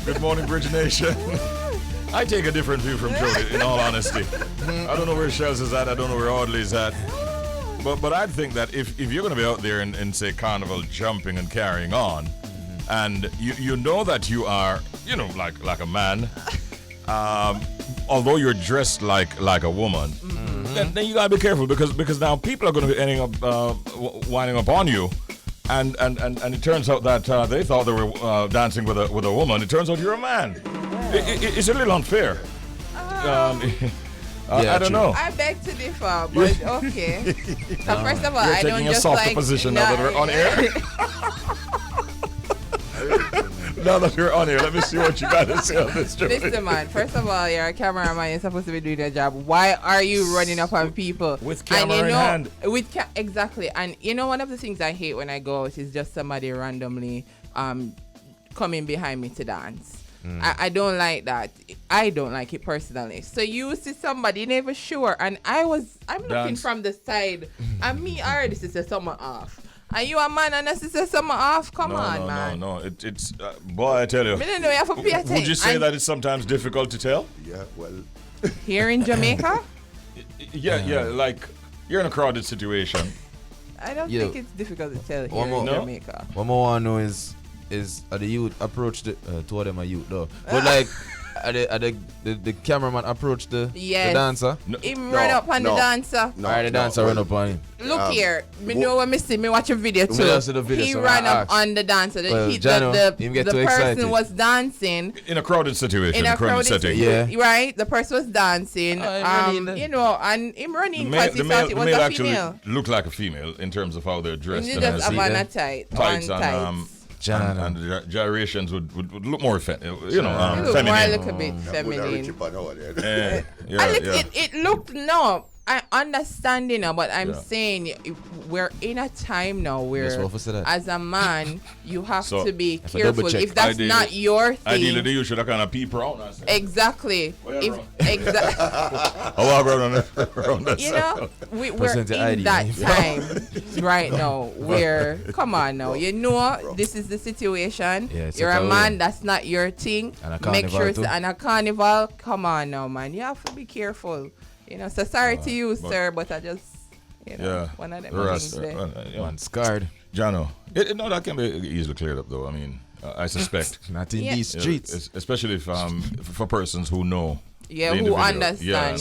Good morning, Bridge Nation. I take a different view from Jody, in all honesty. I don't know where Shells is at. I don't know where Audley's at. But I think that if you're going to be out there and say carnival jumping and carrying on, and you know that you are, like a man, although you're dressed like a woman, then you gotta be careful because now people are going to be ending up winding up on you. And it turns out that they thought they were dancing with a woman. It turns out you're a man. It's a little unfair. I don't know. I beg to differ, but okay. So first of all, you're I don't taking a just softer like position now that we're on air. Now that you're on here, let me see what you got to say on this. Listen, man. First of all, you're a cameraman. You're supposed to be doing your job. Why are you running up on people with camera in hand? Exactly. And one of the things I hate when I go out is just somebody randomly coming behind me to dance. I don't like that. I don't like it personally. So you see somebody never sure, and I'm looking from the side, and me already see something off. Are you a man and this is something off? Come on, man. No. It's boy, I tell you. You have to pay attention. Would you say that it's sometimes difficult to tell? Yeah, well. Here in Jamaica? Yeah, like you're in a crowded situation. I don't think it's difficult to tell here in Jamaica. What more I want to know is the youth approach two of them are youth though. But like the cameraman approached the dancer. Him run up on the dancer. The dancer run up on him. Look here, me know when me watch a video too. He so ran up on the dancer. The person was dancing in a crowded situation, in a crowded setting. Yeah, right. The person was dancing. And him running because he thought it was a female. Actually look like a female in terms of how they're dressed. He just have on a tights and the gyrations would look more feminine. More a little bit feminine. It looked I understand, but I'm saying we're in a time now where, as a man, you have to be careful. If that's not your thing, ideally you should have kind of peep around. Exactly. We're in that time right now where, come on now, this is the situation. You're a man, that's not your thing. Make sure it's on a carnival. Come on now, man. You have to be careful. So sorry to you, sir, but I just, one of them things there. One scarred. Jano, that can be easily cleared up, though. I mean, I suspect. Not in these streets. Especially if for persons who know. Yeah, who understand.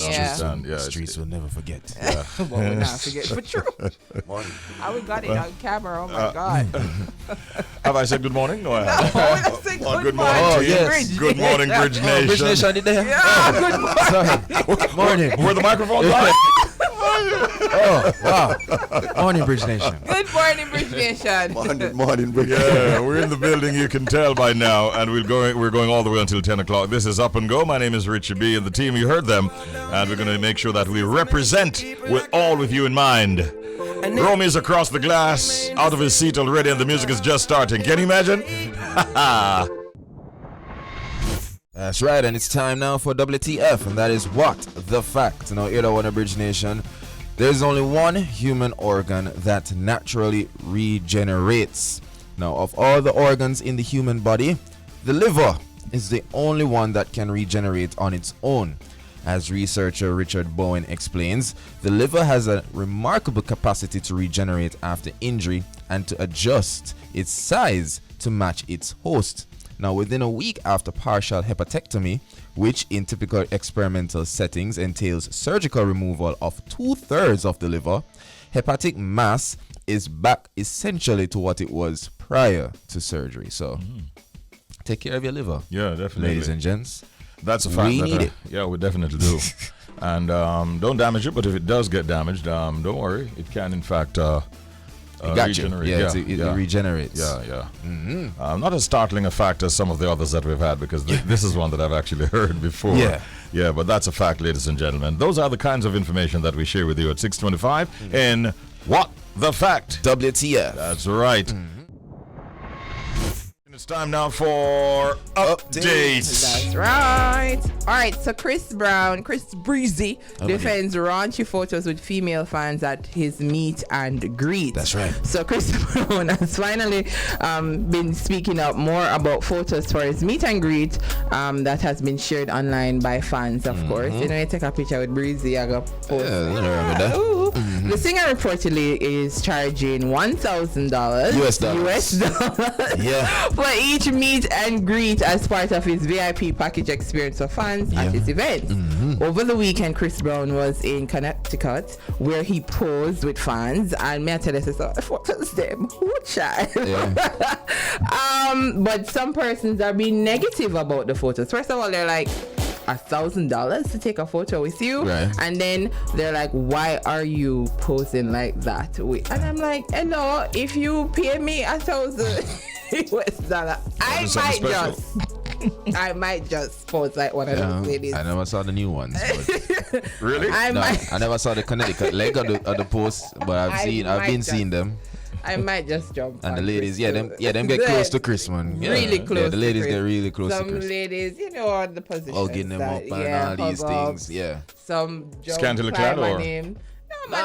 The streets will never forget. But we'll not forget. But true. We got it on camera. Oh, my God. Have I said good morning? No, I haven't. I said good morning. Oh, yes. Good morning, Bridge Nation. Bridge Nation, did they? Good morning. Sorry. Morning. Were the microphones on? Oh, wow. Morning, Bridge Nation. Good morning, Bridge Nation. Morning, Bridge Nation. Yeah, we're in the building, you can tell by now, and we're going all the way until 10 o'clock. This is Up and Go. My name is Richie B, and the team, you heard them, and we're going to make sure that we represent with you in mind. Romy's across the glass, out of his seat already, and the music is just starting. Can you imagine? That's right, and it's time now for WTF, and that is what? The fact. Now, here on Bridge Nation, there's only one human organ that naturally regenerates. Now, of all the organs in the human body, the liver is the only one that can regenerate on its own. As researcher Richard Bowen explains, the liver has a remarkable capacity to regenerate after injury and to adjust its size to match its host. Now, within a week after partial hepatectomy, which in typical experimental settings entails surgical removal of 2/3 of the liver, hepatic mass is back essentially to what it was prior to surgery. So, take care of your liver. Yeah, definitely. Ladies and gents. That's a fact. We need it. Yeah, we definitely do. And don't damage it, but if it does get damaged, don't worry. It can, in fact, regenerate. It regenerates. Yeah. Not as startling a fact as some of the others that we've had, because this is one that I've actually heard before. Yeah, but that's a fact, ladies and gentlemen. Those are the kinds of information that we share with you at 6:25 in What the Fact? WTF. That's right. It's time now for Update. Updates. That's right. All right, so Chris Breezy defends raunchy photos with female fans at his meet and greet. That's right. So Chris Brown has finally been speaking up more about photos for his meet and greet that has been shared online by fans, of course. You know, you take a picture with Breezy, I go post. Yeah, I remember that. Ooh. The singer reportedly is charging $1,000 US dollars Yeah. for each meet and greet as part of his VIP package experience for fans at his event. Over the weekend, Chris Brown was in Connecticut where he posed with fans, and may I tell you, so the photos them, child. But some persons are being negative about the photos. First of all, they're like, $1,000 to take a photo with you, right. And then they're like, why are you posing like that? And I'm like, hello, if you pay me $1,000 US dollar, I might just pose like one of those ladies. I never saw the new ones. But Really? I never saw the Connecticut leg of the post, but I've been seeing them. I might just jump. And the ladies, them get close to Chris, man. Really close. Yeah, the ladies to Chris. get really close to Some Chris. ladies, you know, the position. Hugging them up and all these things. Yeah. Some Scantily clad or? No, man,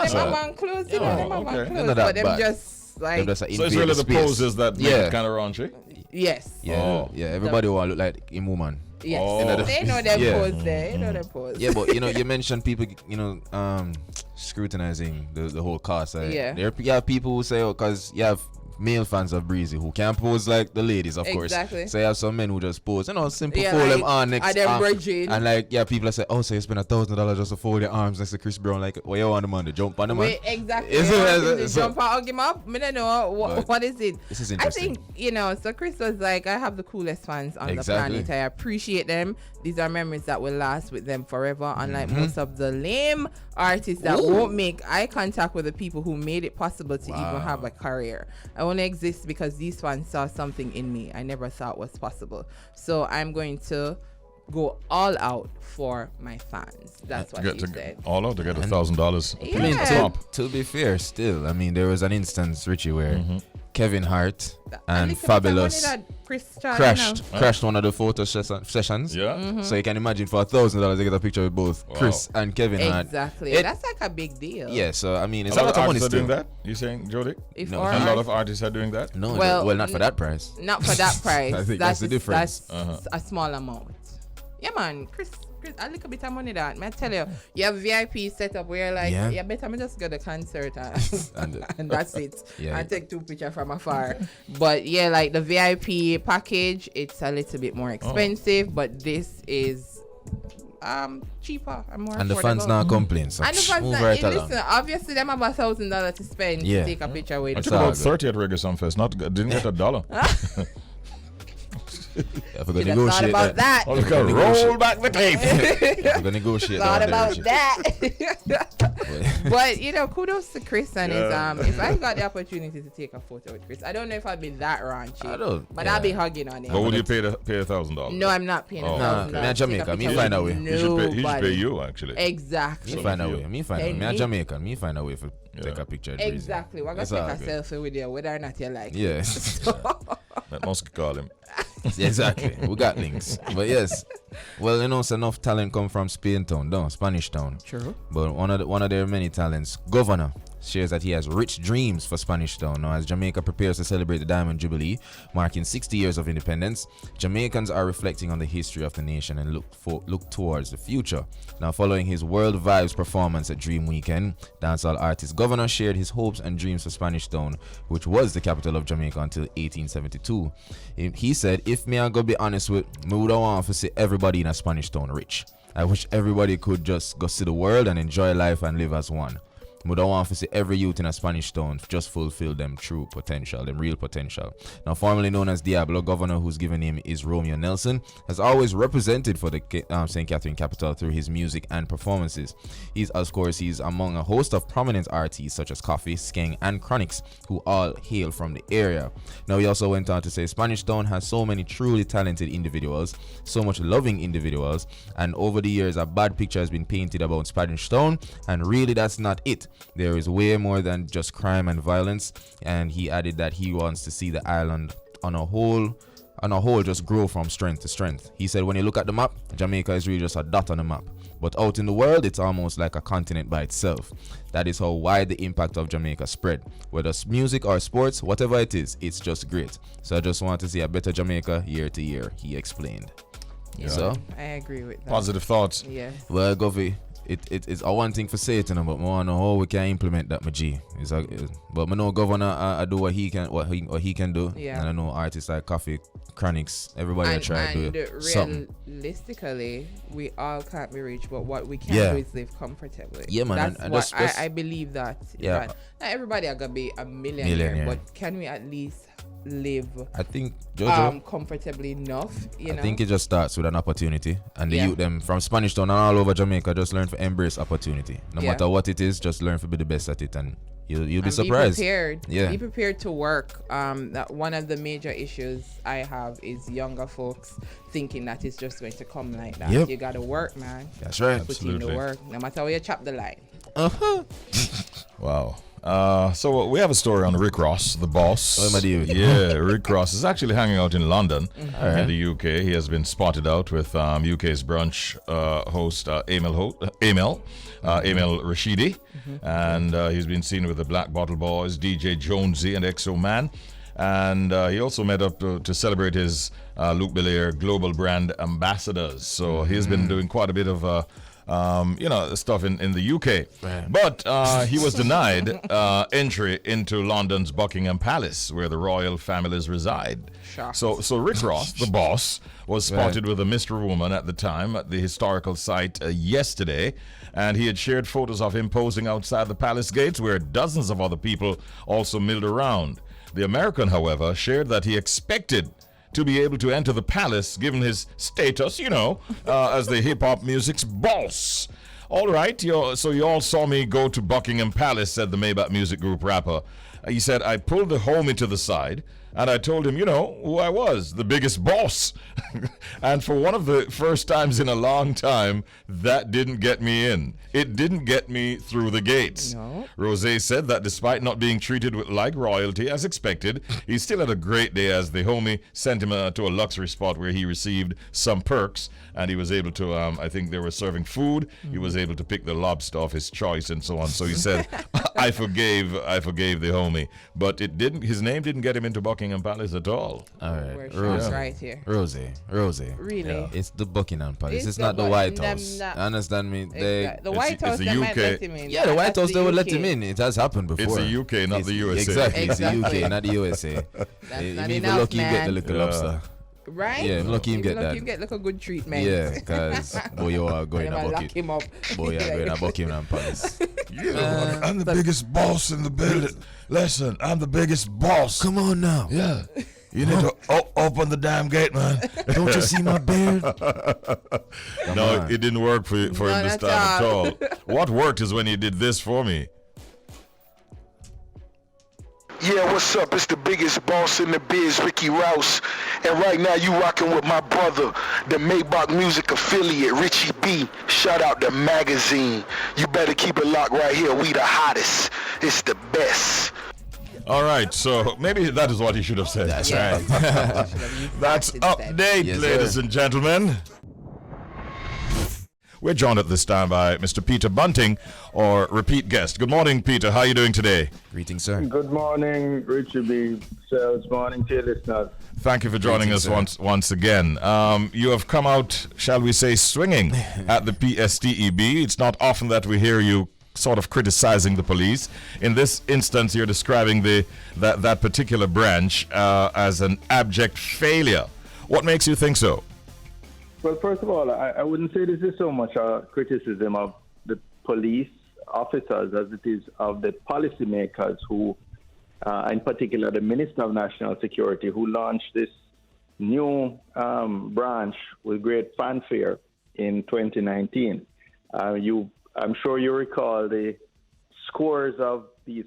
them are man close. You know, them are man okay. close. Not But that them bad. just like. So So it's really the poses that make it kind of raunchy? Yes. Yeah, everybody want to look like a woman. Yes. Oh. They know them pose there. You know them pose. Yeah, but you mentioned people, scrutinizing the whole cast. There are people who say, because you have male fans of Breezy who can't pose like the ladies, of course. Exactly. So you have some men who just pose, simple Yeah, fold like, them on next them arm. bridging. And people that say, oh, so you spend $1,000 just to fold your arms next to Chris Brown, like, what you want the man to jump on the man? Wait, exactly. Is it- So, jump out, hug him up. I don't know what is it. This is I interesting. think, so Chris was like, I have the coolest fans on Exactly. the planet. I appreciate them. These are memories that will last with them forever, unlike most of the lame artists that won't make eye contact with the people who made it possible to even have a career. I only exist because these fans saw something in me I never thought was possible. So I'm going to go all out for my fans. That's what he said. All out to get $1,000. Yeah. To be fair, still, there was an instance, Richie, where Kevin Hart and Fabulous crashed one of the photo sessions. Yeah. So you can imagine for $1,000 they get a picture with both Chris and Kevin Hart. Exactly. That's like a big deal. Yeah, so it's A a lot lot of of money artists are still. doing that? You saying, Jody? No. A lot of artists are doing that? No, Well, not for that price. Not for that price. I think that's the difference. That's a small amount. Yeah, man. Chris, a little bit of money that. I tell you, you have VIP set up where you better me just go to the concert and that's it. Yeah. And take 2 pictures from afar. But yeah, like the VIP package, it's a little bit more expensive, but this is cheaper and more And the affordable. fans now complain. So And the fans move not, right along. listen, obviously them have $1,000 to spend to take a picture with. I took all about good. 30 at Reggae Sumfest. Didn't get $1. If we're Should gonna have thought negotiate about that. Oh, you can roll back the tape. If we're gonna negotiate Thought down there, about Richie. that. But kudos to Chris and his if I got the opportunity to take a photo with Chris, I don't know if I'd be that raunchy. I don't. But I'll be hugging on him. But would you pay $1,000? No, I'm not paying $1,000. me and Jamaica, me find a way. He should pay you, actually. Exactly. Me find a way. Me and Jamaican. Me find a way for Yeah. take a picture. of Breezy. Exactly. We're gonna It's take all a good. selfie with you, whether or not you like it. Yes. Let Mosque call him. Exactly. We got links. But yes. Well, so enough talent come from Spain town, no, Spanish town. True. But one of their many talents, Governor, shares that he has rich dreams for Spanish Town. Now, as Jamaica prepares to celebrate the Diamond Jubilee, marking 60 years of independence, Jamaicans are reflecting on the history of the nation and look towards the future. Now, following his World Vibes performance at Dream Weekend, dancehall artist Governor shared his hopes and dreams for Spanish Town, which was the capital of Jamaica until 1872. He said, "If me I go be honest with, me would want to see everybody in a Spanish Town rich. I wish everybody could just go see the world and enjoy life and live as one. We don't want to see every youth in a Spanish town just fulfill them true potential, them real potential." Now, formerly known as Diablo, Governor, whose given name is Romeo Nelson, has always represented for the St. Catherine capital through his music and performances. He's among a host of prominent artists such as Coffee, Skeng, and Chronix, who all hail from the area. Now, he also went on to say Spanish Town has so many truly talented individuals, so much loving individuals, and over the years a bad picture has been painted about Spanish Town, and really that's not it. There is way more than just crime and violence, and he added that he wants to see the island on a whole on a whole just grow from strength to strength. He said when you look at the map, Jamaica is really just a dot on the map. But out in the world, it's almost like a continent by itself. That is how wide the impact of Jamaica spread. Whether it's music or sports, whatever it is, it's just great. So I just want to see a better Jamaica year to year, he explained. Yeah, So I agree with that. Positive thoughts. Yes. well, Govey, it's a one thing for say it, but I want to know how we can implement that, my G. But I know Governor I do what he can do. Yeah. And I know artists like Coffee, Chronics, everybody try to do something. Realistically, we all can't be rich, but what we can Yeah. do is live comfortably. Yeah, man. That's what I believe that. Yeah. That not everybody are gonna be a millionaire, but can we at least live I think Jojo, comfortably enough? You know. I think it just starts with an opportunity, and the Yeah. youth them from Spanish Town and all over Jamaica just learn to embrace opportunity. No Yeah. matter what it is, just learn to be the best at it, and you'll be And surprised. Be prepared. Yeah. Be prepared to work. That one of the major issues I have is younger folks thinking that it's just going to come like that. Yep. You gotta work, man. That's right. Put in the Absolutely. work. No matter how you chop the line. Wow. So we have a story on Rick Ross, the boss. Oh, my dear. Yeah, Rick Ross is actually hanging out in London, in the UK. He has been spotted out with UK's brunch host Amel Rashidi, and he's been seen with the Black Bottle Boys, DJ Jonesy, and XO Man. And he also met up to celebrate his Luke Belair Global Brand Ambassadors. So he's been doing quite a bit of stuff in the UK. Right. But he was denied entry into London's Buckingham Palace, where the royal families reside. Shocked. So Rick Ross, the boss, was spotted with a mystery woman at the time at the historical site yesterday, and he had shared photos of him posing outside the palace gates, where dozens of other people also milled around. The American, however, shared that he expected to be able to enter the palace given his status, as the hip-hop music's boss. All right, so you all saw me go to Buckingham Palace, said the Maybach Music Group rapper. He said, I pulled the homie to the side, and I told him, who I was, the biggest boss. And for one of the first times in a long time, that didn't get me in. It didn't get me through the gates. No. Rosé said that despite not being treated like royalty as expected, he still had a great day as the homie sent him to a luxury spot where he received some perks, and he was able to, I think they were serving food. He was able to pick the lobster of his choice and so on. So he said, I forgave the homie. But his name didn't get him into Buckingham Palace at all. All We're right, shocked right here. Rosie. Really? Yeah. It's the Buckingham Palace. It's It's the not the White House. Them not- Understand me? The White it's House, the they might UK. let him in. Yeah, the White That's House, the they will let UK. him in. It has happened before. It's the UK, not the USA. Exactly, it's the Exactly. UK, not the USA. That's You not mean enough, lucky you get the man. little Yeah. lobster. Right? Yeah, lucky him You get lucky that. him get like a good treatment. Yeah, because boy, you are going Never to lock bucket. him up. Boy, you are going to Buckingham Palace. I'm the biggest boss in the building. Listen, I'm the biggest boss. Come on now. Yeah. You need to open the damn gate, man. Don't you see my beard? No, on. it didn't work for him Not this at time at all. all. What worked is when he did this for me. Yeah, what's up? It's the biggest boss in the biz, Ricky Rouse. And right now you rocking with my brother, the Maybach Music affiliate, Richie B. Shout out the magazine. You better keep it locked right here. We the hottest. It's the best. All right, so maybe that is what he should have said. That's Yes. right. That's Instead. update, Yes, ladies sir. and gentlemen. We're joined at this time by Mr. Peter Bunting, or repeat guest. Good morning, Peter. How are you doing today? Greetings, sir. Good morning, Richie B. Sales morning to your listeners. Thank you for joining us once again. You have come out, shall we say, swinging at the PSTEB. It's not often that we hear you sort of criticizing the police. In this instance, you're describing that particular branch as an abject failure. What makes you think so? Well, first of all, I wouldn't say this is so much a criticism of the police officers as it is of the policymakers who, in particular the Minister of National Security, who launched this new branch with great fanfare in 2019. I'm sure you recall the scores of these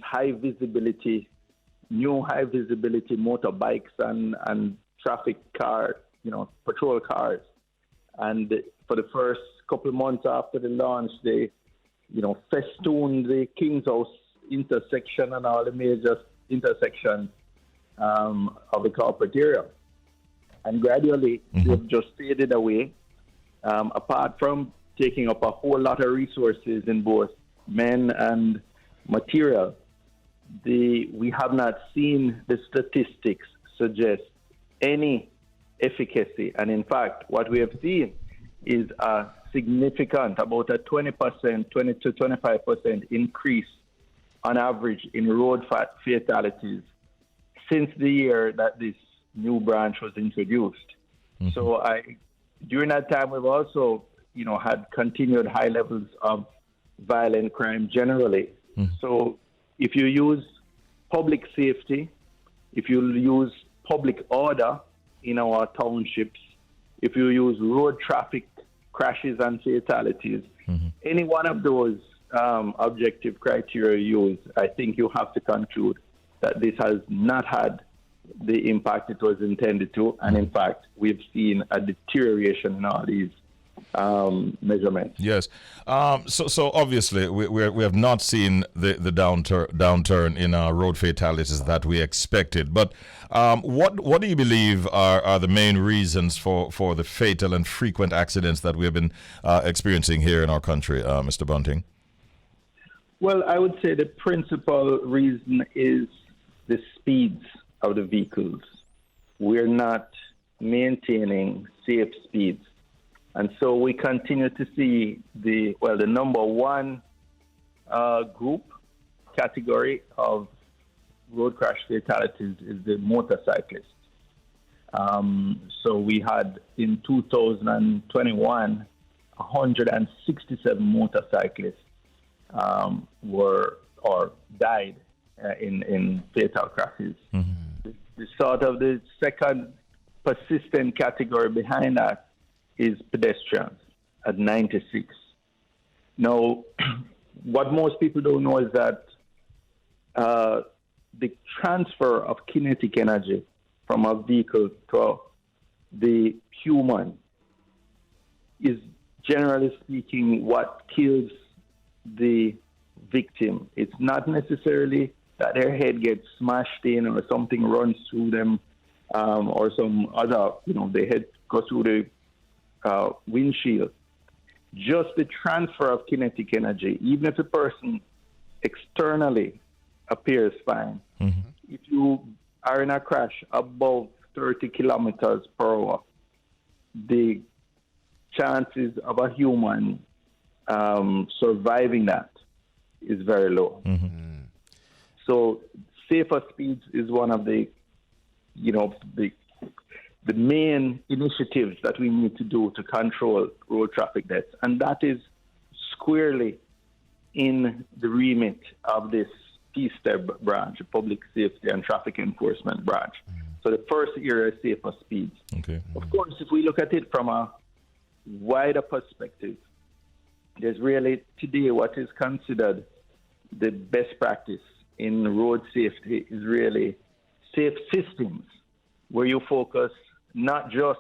new high visibility motorbikes and traffic cars, patrol cars. And for the first couple of months after the launch, they, festooned the King's House intersection and all the major intersections of the corporate area. and gradually they've just faded away. Apart from taking up a whole lot of resources in both men and material, we have not seen the statistics suggest any efficacy. And in fact, what we have seen is a significant, about a 20%, 20 to 25% increase on average in road fatalities since the year that this new branch was introduced. So during that time, we've also, had continued high levels of violent crime generally. So if you use public safety, if you use public order in our townships, if you use road traffic crashes and fatalities, any one of those objective criteria used, I think you have to conclude that this has not had the impact it was intended to. And in fact, we've seen a deterioration in all these measurements. Yes. So obviously, we have not seen the downturn in road fatalities that we expected. But what do you believe are the main reasons for the fatal and frequent accidents that we have been experiencing here in our country, Mr. Bunting? Well, I would say the principal reason is the speeds of the vehicles. We're not maintaining safe speeds. And so we continue to see the number one category of road crash fatalities is the motorcyclists. So we had in 2021, 167 motorcyclists died in fatal crashes. The sort of the second persistent category behind that is pedestrians at 96. Now, what most people don't know is that the transfer of kinetic energy from a vehicle to the human is, generally speaking, what kills the victim. It's not necessarily that their head gets smashed in or something runs through them or some other, their head goes through the windshield. Just the transfer of kinetic energy, even if the person externally appears fine, if you are in a crash above 30 kilometers per hour, the chances of a human surviving that is very low. So safer speeds is one of the main initiatives that we need to do to control road traffic deaths. And that is squarely in the remit of this PSTEB branch, Public Safety and Traffic Enforcement branch. So the first area is safer speeds. Okay. Of course, if we look at it from a wider perspective, there's really today what is considered the best practice in road safety is really safe systems, where you focus not just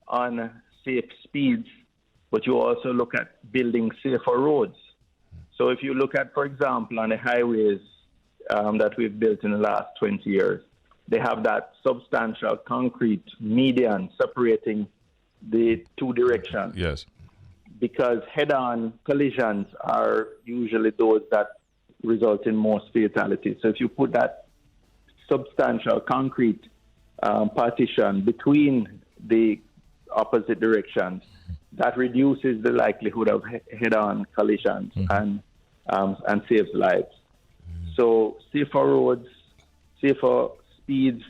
on safe speeds, but you also look at building safer roads. So if you look at, for example, on the highways that we've built in the last 20 years, they have that substantial concrete median separating the two directions. Yes. Because head-on collisions are usually those that result in most fatalities. So if you put that substantial concrete partition between the opposite directions, that reduces the likelihood of head-on collisions and saves lives. So safer roads, safer speeds,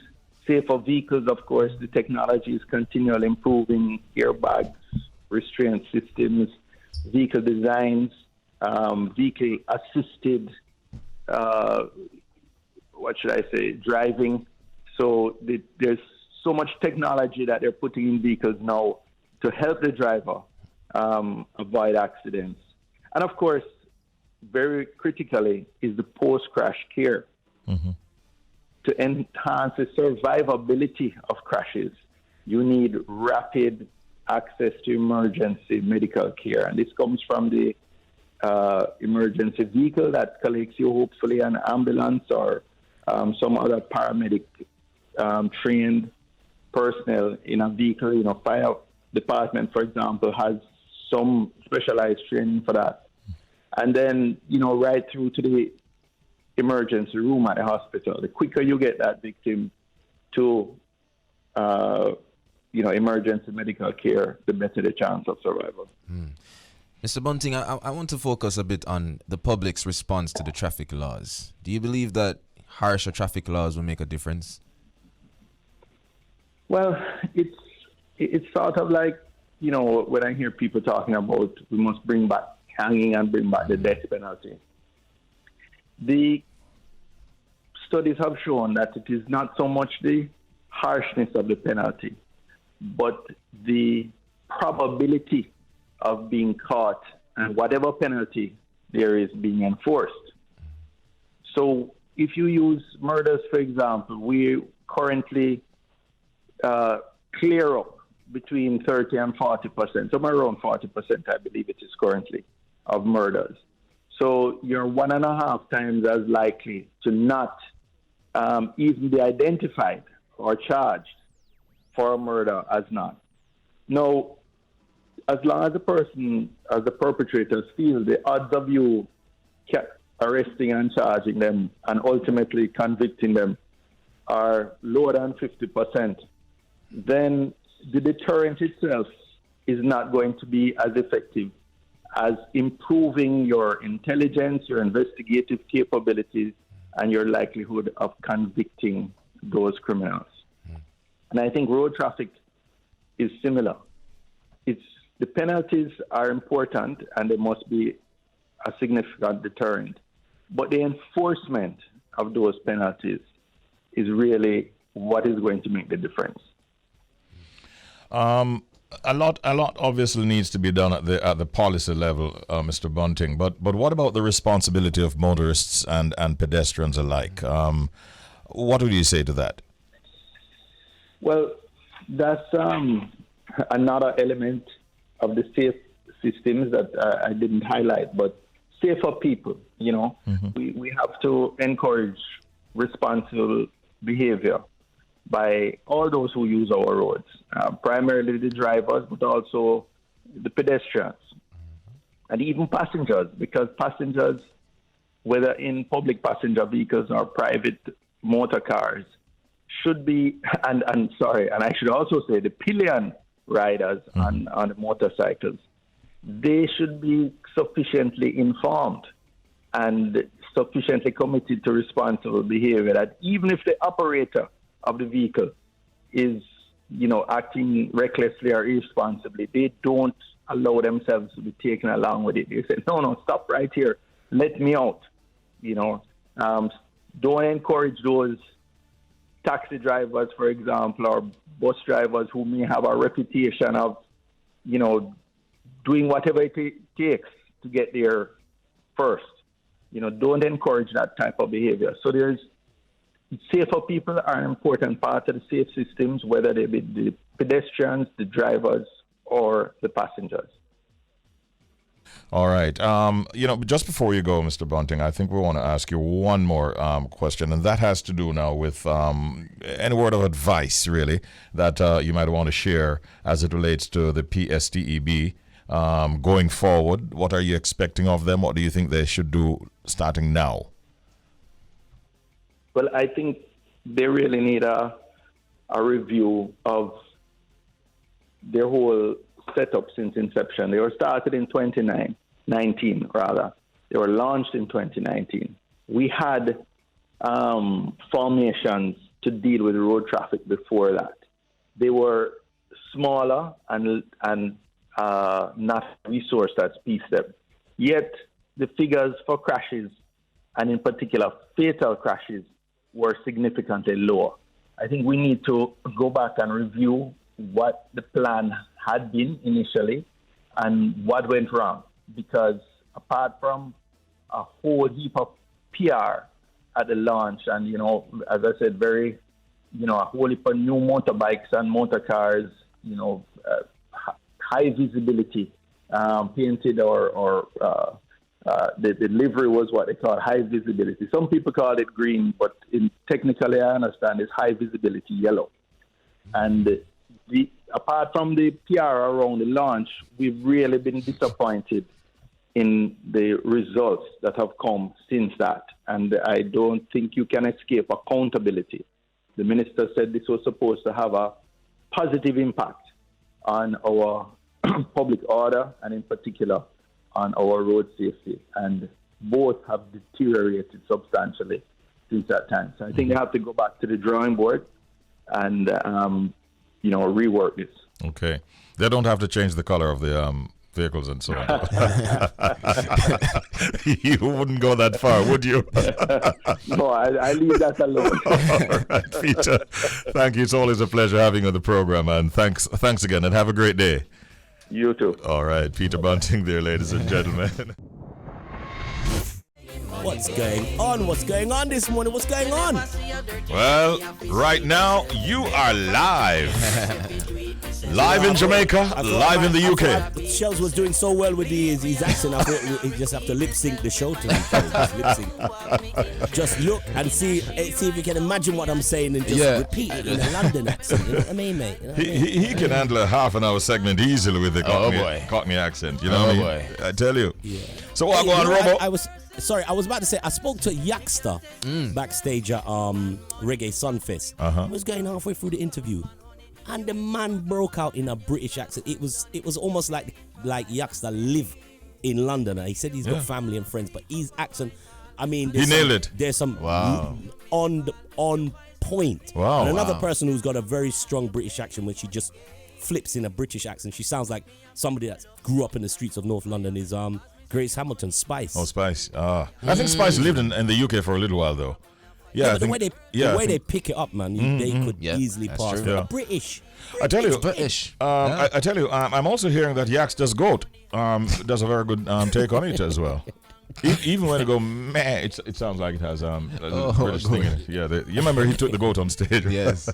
safer vehicles, of course, the technology is continually improving, airbags, restraint systems, vehicle designs, vehicle assisted, driving. So there's so much technology that they're putting in vehicles now to help the driver avoid accidents. And of course, very critically is the post-crash care to enhance the survivability of crashes. You need rapid access to emergency medical care. And this comes from the emergency vehicle that collects you, hopefully an ambulance or some other paramedic trained personnel in a vehicle. Fire department, for example, has some specialized training for that. And then, right through to the emergency room at the hospital. The quicker you get that victim to, emergency medical care, the better the chance of survival. Mr. Bunting, I want to focus a bit on the public's response to the traffic laws. Do you believe that harsher traffic laws will make a difference? Well, it's sort of like, when I hear people talking about we must bring back hanging and bring back the death penalty. The studies have shown that it is not so much the harshness of the penalty, but the probability of being caught and whatever penalty there is being enforced. So if you use murders, for example, we currently clear up between 30 and 40%, somewhere around 40%, I believe it is currently, of murders. So you're 1.5 times as likely to not even be identified or charged for a murder as not. Now, as long as the person, as the perpetrators feel the odds of you arresting and charging them and ultimately convicting them are lower than 50%, then the deterrent itself is not going to be as effective as improving your intelligence, your investigative capabilities, and your likelihood of convicting those criminals. And I think road traffic is similar. The penalties are important and they must be a significant deterrent. But the enforcement of those penalties is really what is going to make the difference. A lot obviously needs to be done at the policy level, Mr. Bunting. But what about the responsibility of motorists and pedestrians alike? What would you say to that? Well, that's another element of the safe systems that I didn't highlight, but safer people. We have to encourage responsible behavior by all those who use our roads, primarily the drivers, but also the pedestrians and even passengers, because passengers, whether in public passenger vehicles or private motor cars, should be, and I should also say the pillion riders on the motorcycles, they should be sufficiently informed and sufficiently committed to responsible behavior that even if the operator of the vehicle is, acting recklessly or irresponsibly, they don't allow themselves to be taken along with it. They say, no, stop right here. Let me out. Don't encourage those taxi drivers, for example, or bus drivers who may have a reputation of, doing whatever it takes to get there first. Don't encourage that type of behavior. So safer people are an important part of the safe systems, whether they be the pedestrians, the drivers, or the passengers. All right. Just before you go, Mr. Bunting, I think we want to ask you one more question, and that has to do now with any word of advice, really, that you might want to share as it relates to the PSTEB going forward. What are you expecting of them? What do you think they should do starting now? Well, I think they really need a review of their whole setup since inception. They were started in 2019, rather. They were launched in 2019. We had formations to deal with road traffic before that. They were smaller and not resourced as PSTEB. Yet the figures for crashes, and in particular fatal crashes, were significantly lower. I think we need to go back and review what the plan had been initially and what went wrong. Because apart from a whole heap of PR at the launch and, as I said, a whole heap of new motorbikes and motor cars, high visibility, painted or the livery was what they call high visibility. Some people call it green, but technically I understand it's high visibility yellow. And apart from the PR around the launch, we've really been disappointed in the results that have come since that. And I don't think you can escape accountability. The minister said this was supposed to have a positive impact on our public order and in particular on our road safety. And both have deteriorated substantially since that time. So I think they have to go back to the drawing board and, rework this. Okay. They don't have to change the color of the vehicles and so on. You wouldn't go that far, would you? No, I leave that alone. All right, Peter. Thank you. It's always a pleasure having you on the program, and thanks again, and have a great day. You too. All right, Peter Bunting there, ladies and gentlemen. What's going on? What's going on this morning? What's going on? Well, right now, you are live. Live in Jamaica, live in the UK. Shells was doing so well with his accent. I thought he just have to lip sync the show to him. Just lip sync. Just look and see if you can imagine what I'm saying and just repeat it in a London accent. You know what I mean, mate? You know what I mean? He can handle a half an hour segment easily with the Cockney accent. You know what I mean? I tell you. Yeah. So what going on, Robo? I was about to say, I spoke to Yaxter backstage at Reggae Sunfest. I was going halfway through the interview, and the man broke out in a British accent. It was almost like Yaxter lived in London. And he said he's got family and friends, but his accent, I mean, he nailed it. There's some on point. Wow. And another person who's got a very strong British accent, when she just flips in a British accent, she sounds like somebody that grew up in the streets of North London. Is Grace Hamilton, Spice. Oh, Spice. I think Spice lived in the UK for a little while, though. Yeah, but the way they pick it up, man, they could easily pass for a British. I tell you, British. I tell you, I'm also hearing that Yax does goat. Does a very good take on it as well. Even when it go meh, it sounds like it has a British thing in it. Yeah, you remember he took the goat on stage. Yes.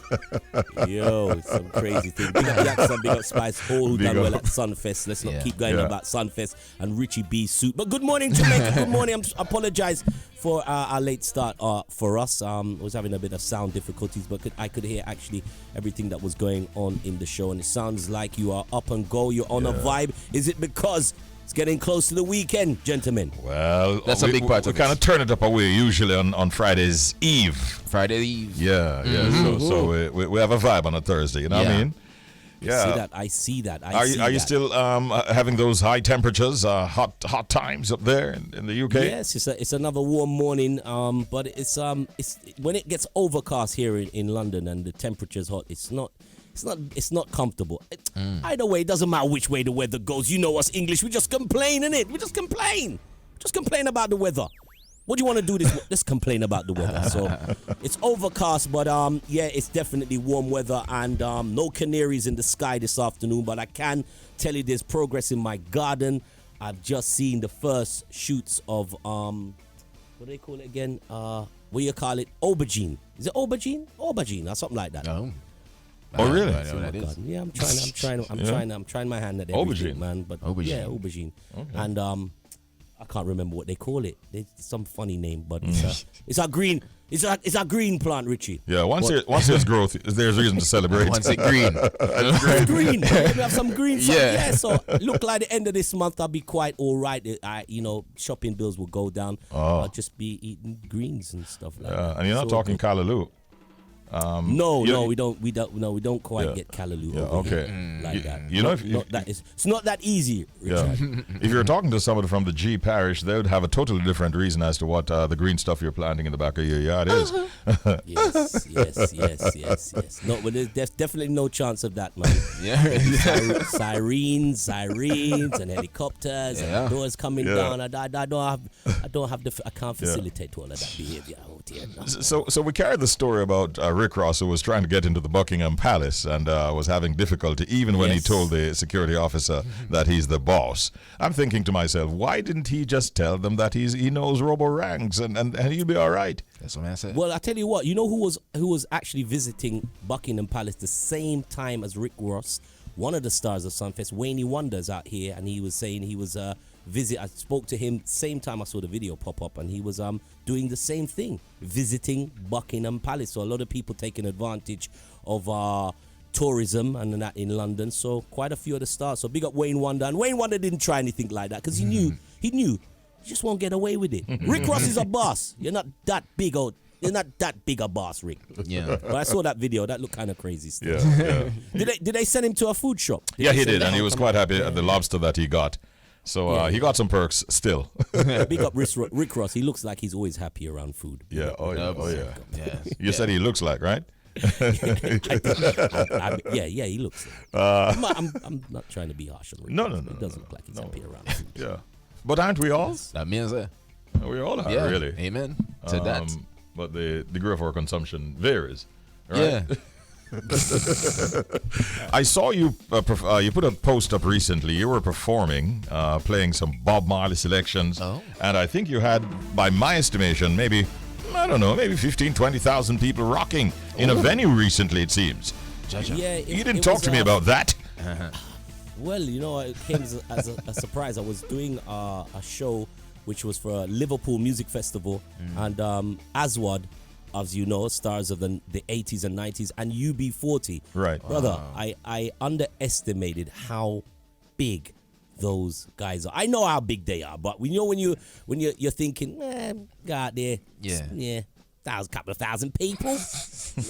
Yo, it's some crazy thing. Big up Jackson, big up Spice, hold done well at Sunfest. Let's not keep going about Sunfest and Richie B suit. But good morning, Jamaica. Good morning. I apologize for our late start for us. I was having a bit of sound difficulties, but I could hear actually everything that was going on in the show, and it sounds like you are up and go. You're on a vibe. Is it because it's getting close to the weekend, gentlemen? Well, that's a big part of it. We kind of turn it up a way usually on Friday's Eve. Friday Eve. Yeah. So we have a vibe on a Thursday. You know what I mean? Yeah. I see that. Are you still having those high temperatures, hot times up there in the UK? Yes, it's another warm morning. But it's when it gets overcast here in London and the temperature's hot, it's not comfortable. Either way, it doesn't matter which way the weather goes. You know us English, we just complain, innit? We just complain. Just complain about the weather. What do you want to do this? Let's complain about the weather. So it's overcast, but it's definitely warm weather and no canaries in the sky this afternoon. But I can tell you there's progress in my garden. I've just seen the first shoots of what do they call it again? What do you call it? Aubergine. Is it aubergine? Aubergine or something like that. Oh, really? I know what that is. Yeah, I'm trying my hand at everything, aubergine, man. But aubergine. Yeah, aubergine. Okay. And I can't remember what they call it. It's some funny name, but it's a green plant, Richie. Yeah, once there's growth, there's reason to celebrate. Once it's green. Green. We have some green. So look like the end of this month I'll be quite all right. Shopping bills will go down. I'll just be eating greens and stuff like that. And you're not talking callaloo. No, we don't quite get callaloo over here like that. It's not that easy, Richard. Yeah. If you're talking to somebody from the G parish, they would have a totally different reason as to what the green stuff you're planting in the back of your yard is. Yes. No, but there's definitely no chance of that, man. Sirens and helicopters and doors coming down. I can't facilitate all of that behavior out here. No. So we carried the story about Rick Ross, who was trying to get into the Buckingham Palace and was having difficulty even when he told the security officer that he's the boss. I'm thinking to myself, why didn't he just tell them that he knows robo ranks and he'll be all right? That's what I said. Well, I tell you what, you know who was actually visiting Buckingham Palace the same time as Rick Ross, one of the stars of Sunfest, Wayne Wonders out here, and he was saying he was I spoke to him same time I saw the video pop up, and he was doing the same thing, visiting Buckingham Palace. So a lot of people taking advantage of tourism and that in London. So quite a few of the stars. So big up Wayne Wonder. And Wayne Wonder didn't try anything like that because he knew you just won't get away with it. Rick Ross is a boss. You're not that big out. You're not that big a boss, Rick. Yeah. But I saw that video. That looked kind of crazy still. Yeah. Did they send him to a food shop? Yeah, he did, and he was quite happy at the lobster that he got. So he got some perks still. Big up Rick Ross. He looks like he's always happy around food. Yeah, oh yeah. Yes. You said he looks like, right? Yeah, he looks like. I'm not trying to be harsh on Rick. No. He doesn't look like he's happy around food. Yeah. But aren't we all? That means We all are, yeah, really. amen to that. But the degree of our consumption varies. Right? Yeah. I saw you you put a post up recently. You were performing, playing some Bob Marley selections. Oh. And I think you had, by my estimation, maybe 15, 20,000 people rocking in a venue recently, it seems. Yeah, You didn't talk to me about that. Well, it came as a surprise. I was doing a show which was for a Liverpool Music Festival, and Aswad, as you know, stars of the 80s and 90s, and UB40. Right. Brother, I underestimated how big those guys are. I know how big they are, but when you're thinking, God, yeah, couple of thousand people.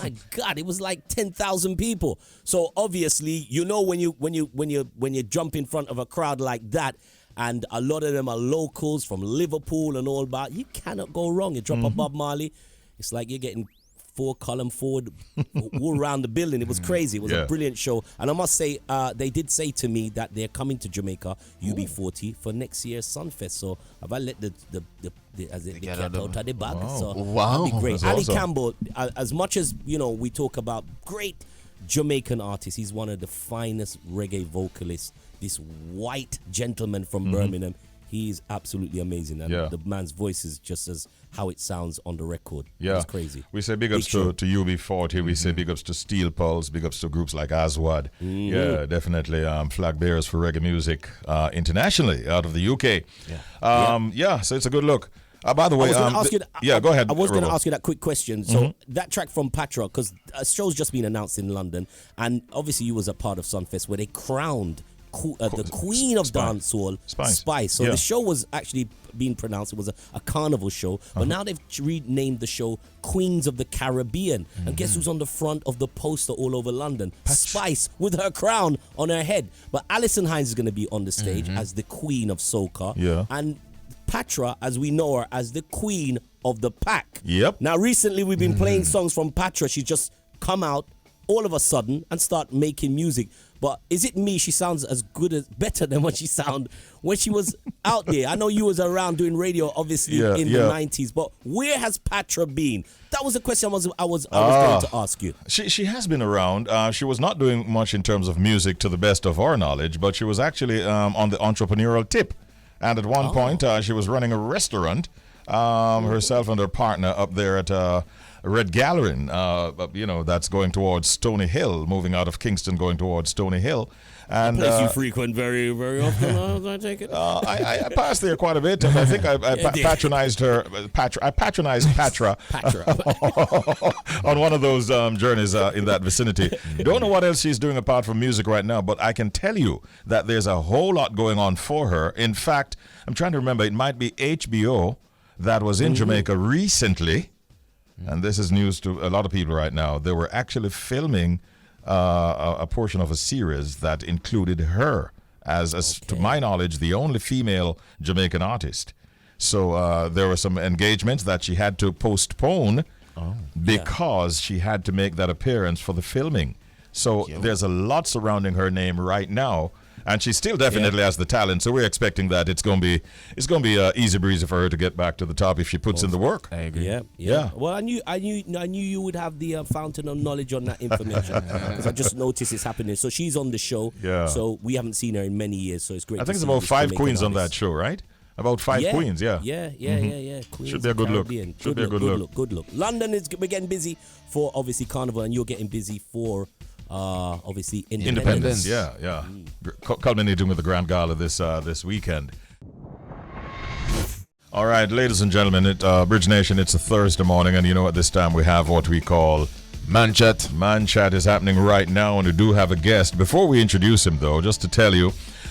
My God, it was like 10,000 people. So obviously, when you jump in front of a crowd like that, and a lot of them are locals from Liverpool and all that, you cannot go wrong. You drop a Bob Marley, it's like you're getting 4 column forward all around the building. It was crazy. It was a brilliant show. And I must say, they did say to me that they're coming to Jamaica, UB40, for next year's Sunfest. So have I let the cat out of the bag? So that'll be great. That's Ali awesome. Campbell, as much as we talk about great Jamaican artists, he's one of the finest reggae vocalists. This white gentleman from Birmingham. He's absolutely amazing, and the man's voice is just as how it sounds on the record. Yeah, it's crazy. We say big ups to UB40. We say big ups to Steel Pulse. Big ups to groups like Aswad. Yeah, definitely flag bearers for reggae music internationally out of the UK. So it's a good look. By the way, I was going to ask you. Go ahead. I was going to Robo. ask you that quick question. So that track from Patra, because a show's just been announced in London, and obviously you was a part of Sunfest where they crowned the queen of dancehall, Spice. So the show was actually being pronounced. It was a carnival show, but now they've renamed the show Queens of the Caribbean. And guess who's on the front of the poster all over London? Spice with her crown on her head. But Alison Hines is going to be on the stage as the queen of soca. Yeah. And Patra, as we know her, as the queen of the pack. Yep. Now, recently we've been playing songs from Patra. She's just come out all of a sudden and start making music. But is it me? She sounds better than what she sounded when she was out there. I know you was around doing radio, obviously in the 90s. But where has Patra been? That was a question I was going to ask you. She has been around. She was not doing much in terms of music, to the best of our knowledge, but she was actually on the entrepreneurial tip. And at one point, she was running a restaurant, herself and her partner up there at Red Gallery, that's going towards Stony Hill, moving out of Kingston, going towards Stony Hill. And place you frequent very, very often, as I take it. I passed there quite a bit, and I think I patronized her. I patronized Patra on one of those journeys in that vicinity. Don't know what else she's doing apart from music right now, but I can tell you that there's a whole lot going on for her. In fact, I'm trying to remember, it might be HBO that was in Jamaica recently. And this is news to a lot of people right now. They were actually filming a portion of a series that included her as to my knowledge, the only female Jamaican artist. So there were some engagements that she had to postpone because she had to make that appearance for the filming. So there's a lot surrounding her name right now. And she still definitely has the talent, so we're expecting that it's going to be easy breezy for her to get back to the top if she puts in the work. I agree. Yeah. Well, I knew you would have the fountain of knowledge on that information because I just noticed it's happening. So she's on the show. Yeah. So we haven't seen her in many years. So it's great. I think it's about 5 queens on that show, right? About 5 queens. Yeah. Queens Should be a good look. Should be a good look. London we're getting busy for obviously Carnival, and you're getting busy for. Obviously Independence. Yeah. Culminating with the Grand Gala this weekend. All right, ladies and gentlemen, Bridge Nation, it's a Thursday morning, and at this time we have what we call Man chat. Man chat is happening right now, and we do have a guest. Before we introduce him, though, just to tell you,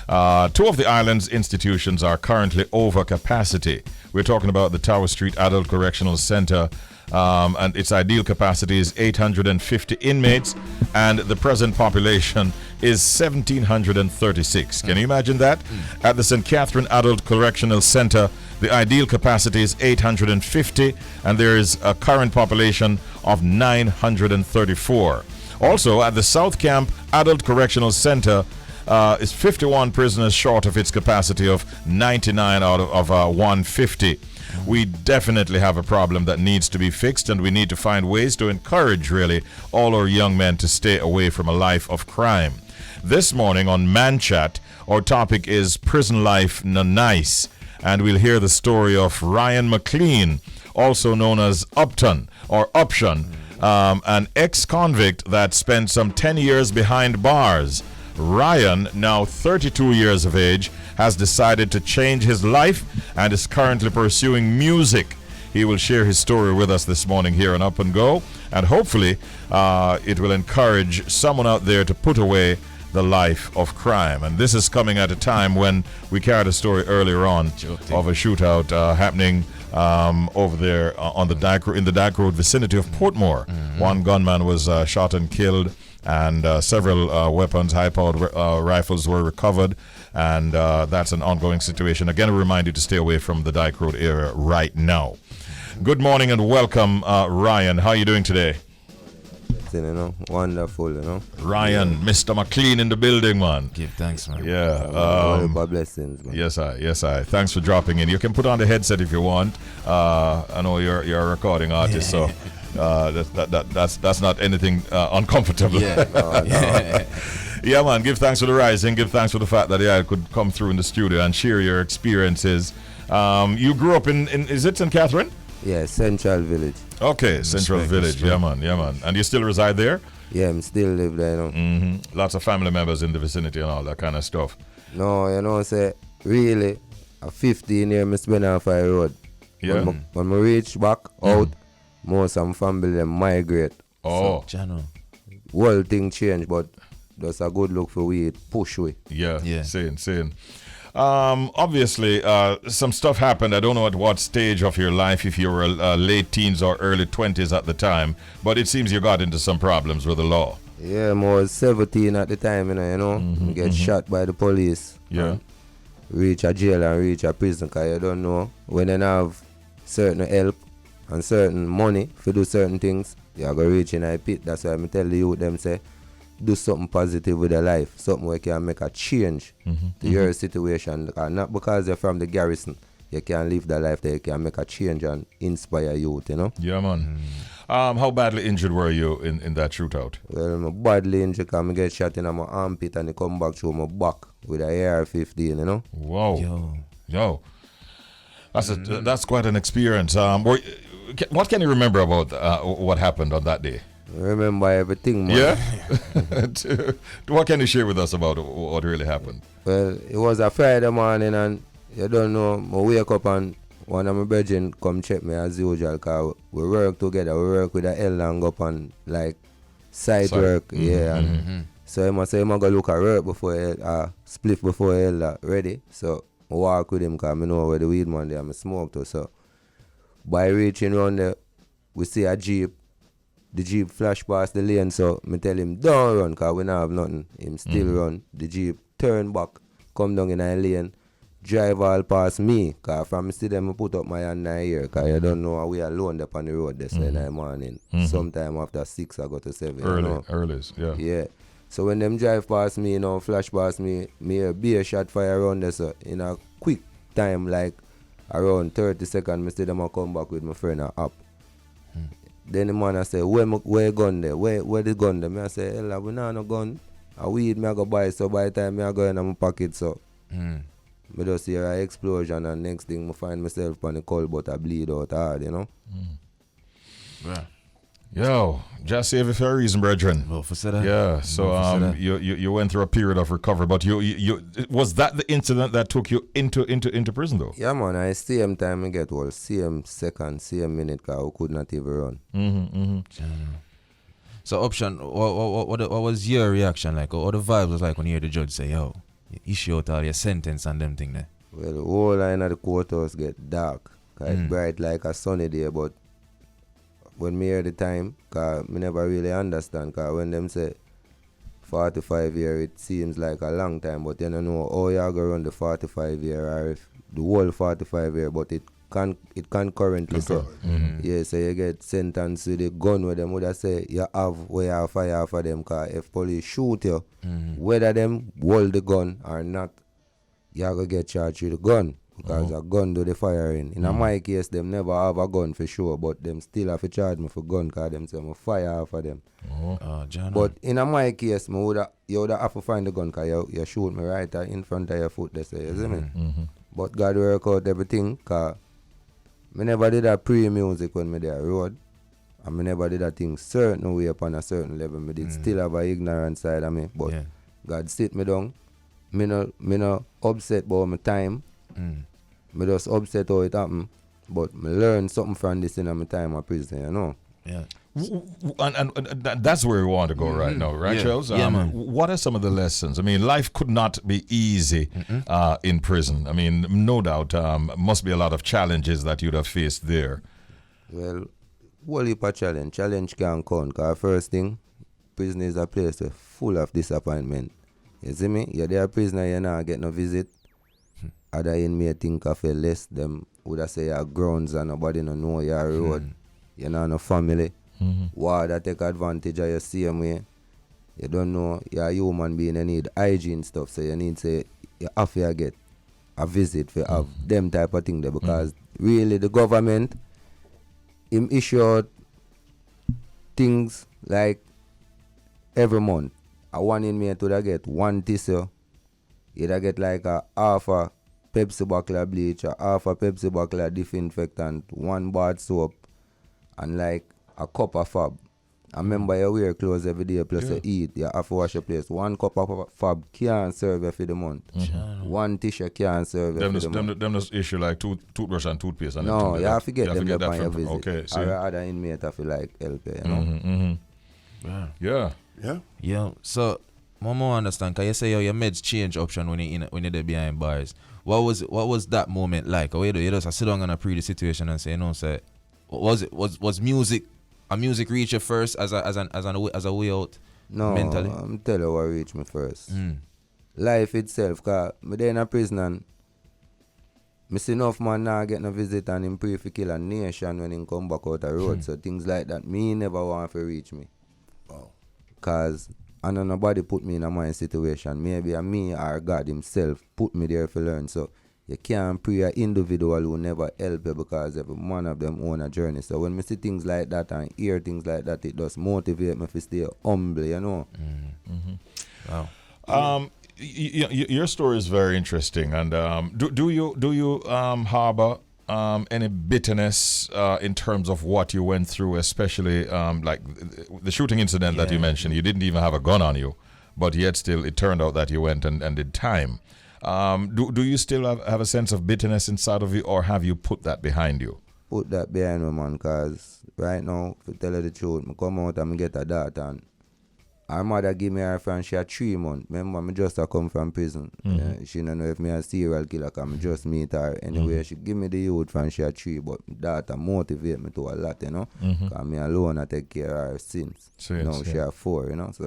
two of the island's institutions are currently over capacity. We're talking about the Tower Street Adult Correctional Center, and its ideal capacity is 850 inmates, and the present population is 1,736. Can you imagine that? At the St. Catherine Adult Correctional Center, the ideal capacity is 850, and there is a current population of 934. Also, at the South Camp Adult Correctional Center, is 51 prisoners short of its capacity of 99 out of 150. We definitely have a problem that needs to be fixed, and we need to find ways to encourage, really, all our young men to stay away from a life of crime. This morning on Man Chat, our topic is Prison Life Nuh Nice, and we'll hear the story of Ryan Mclean, also known as Upton or Upshun, an ex-convict that spent some 10 years behind bars. Ryan, now 32 years of age, has decided to change his life and is currently pursuing music. He will share his story with us this morning here on Up and Go, and hopefully it will encourage someone out there to put away the life of crime. And this is coming at a time when we carried a story earlier on of a shootout happening over there on the in the Dyke Road vicinity of Portmore. One gunman was shot and killed, and several weapons, high-powered rifles were recovered, and that's an ongoing situation. Again, I remind you to stay away from the Dyke Road area right now. Good morning and welcome, Ryan. How are you doing today? Wonderful, Ryan, Mr. Mclean in the building, man. Give thanks, man. Yeah. Blessings, man. Yes, I. Thanks for dropping in. You can put on the headset if you want. I know you're a recording artist, so that's not anything uncomfortable. Yeah. Yeah, man. Give thanks for the rising. Give thanks for the fact that I could come through in the studio and share your experiences. You grew up in is it St. Catherine? Yeah, Central Village. Okay, Central Village. Yeah, man. And you still reside there? Yeah, I'm still live there, Lots of family members in the vicinity and all that kind of stuff. No, say, really, a 15 year I spend on Fire Road. Yeah. When I reach back out, more some family them migrate. Oh. Channel. Whole thing change, but that's a good look for we push we. Yeah. Saying. Obviously, some stuff happened. I don't know at what stage of your life, if you were late teens or early 20s at the time, but it seems you got into some problems with the law. Yeah, I was 17 at the time, get shot by the police. Yeah. Reach a jail and reach a prison, because you don't know when they have certain help and certain money to do certain things, you're going to reach in a pit. That's why I tell the youth them say, do something positive with your life, something where you can make a change to your situation. Not because you're from the garrison, you can live the life that you can make a change and inspire youth, Yeah, man. How badly injured were you in that shootout? Well, I'm badly injured because I get shot in my armpit and it come back through my back with a AR-15, Whoa. Yo. That's quite an experience. What can you remember about what happened on that day? I remember everything, man. Yeah? What can you share with us about what really happened? Well, it was a Friday morning and you don't know, I wake up and one of my brethren come check me as usual because we work together. We work with a L and go up and like site work. And so I must say I'm going to look at work before split before L ready. So I walk with him because I know where the weed man there and I smoke too. So by reaching around there, we see a Jeep. The Jeep flash past the lane, so I tell him, don't run, because we don't have nothing. Him still run. The Jeep turn back, come down in a lane, drive all past me, because from still them I put up my hand in here, because you don't know we alone up on the road this in the morning. Sometime after 6 I go to 7. Early, yeah. Yeah. So when them drive past me, flash past me, me be a shot fire around there, so in a quick time, like around 30 seconds, I still them come back with my friend up. Then the man I say, where gun there? Where the gun there? I say, hell, we not no gun. A weed me I go buy, so by the time I go in my pocket, so I just hear an explosion and next thing I find myself on the cold but I bleed out hard, Yeah. Yo, just save it for a reason, brethren. Well, for that. Yeah, so you went through a period of recovery, but you was that the incident that took you into prison though? Yeah, man. I same time I get same second, same minute, because I could not even run. So option, what was your reaction like? What the vibe was like when you hear the judge say, yo, you issue out all your sentence and them thing there? Well, the whole line of the courthouse get dark. It's bright like a sunny day, but when me hear the time, cause me never really understand, cause when them say 45 years, it seems like a long time, but you don't know how you go run the 45 year or if the whole 45 year, but it concurrently so. Yeah, so you get sentenced with a gun where them would have say you have where you fire for them, cause if police shoot you, whether them hold the gun or not, you are going to get charged with a gun because a gun do the firing. In my case, them never have a gun for sure, but them still have to charge me for gun because them say I fire for them. But in my case, you would have to find the gun because you shoot me right in front of your foot, they say, you see me? But God work out everything because I never did that pre-music when I there road. And I never did that thing certain way upon a certain level. I did still have an ignorant side of me, but God sit me down. Me no upset about my time. Me just upset how it happened. But me learn something from this in my time of prison, you know. Yeah. And that's where we want to go right now, right, Charles? Man. What are some of the lessons? I mean, life could not be easy in prison. I mean, no doubt, must be a lot of challenges that you'd have faced there. Well, whole heap of challenge. Challenge can count. Because first thing, prison is a place full of disappointment. You see me? You're there prisoner, you not get no visit. Other inmate think of you less. Them would have say you're grounds and nobody no know your road. You know no family. Warder take advantage of your same way. You don't know you're a human being, you need hygiene stuff. So you need to you have to get a visit for have them type of thing there because really the government him issue out things like every month. A one inmate would get one tissue. You'd get like a half a Pepsi bottle of bleach, a half a Pepsi bottle of disinfectant, one bar soap, and like a cup of fab. I remember you wear clothes every day plus you eat. You have to wash your place. One cup of fab can't serve you for the month. One tissue can't serve you for the month. Them just issue like toothbrush and toothpaste. And no, you have to get them up on your visit. Okay, see. Or other inmate have to like help you, you know. Yeah. So, Mama understand, because you say your meds change option when you're there behind bars. What was that moment like? Or you just sit down and appreciate the situation and say, say, was music reach you first as a way out? No, mentally? I'm telling you what reached me first. Life itself, because I'm there in a prison and I see enough man now get no visit and him pray for kill a nation when he come back out the road. So things like that, me never want to reach me. Because I know nobody put me in a my situation. Maybe me or God himself put me there to learn. So you can't pray an individual who never help you because every one of them own a journey. So when I see things like that and hear things like that, it does motivate me to stay humble, you know. Wow. Your story is very interesting. And do you harbor any bitterness in terms of what you went through, especially like the shooting incident that you mentioned? You didn't even have a gun on you, but yet still it turned out that you went and did time. Do you still have a sense of bitterness inside of you, or have you put that behind you? Put that behind me, man, because right now, to tell you the truth, I come out and I get a daughter and her mother give me her friend, she had 3 months. Remember, I just come from prison. She don't know if me a serial killer, because I just meet her. Anyway, she give me the youth friend, she had 3, but that motivate me to a lot, you know. Because me alone, I take care of her since. Now she have 4, you know. So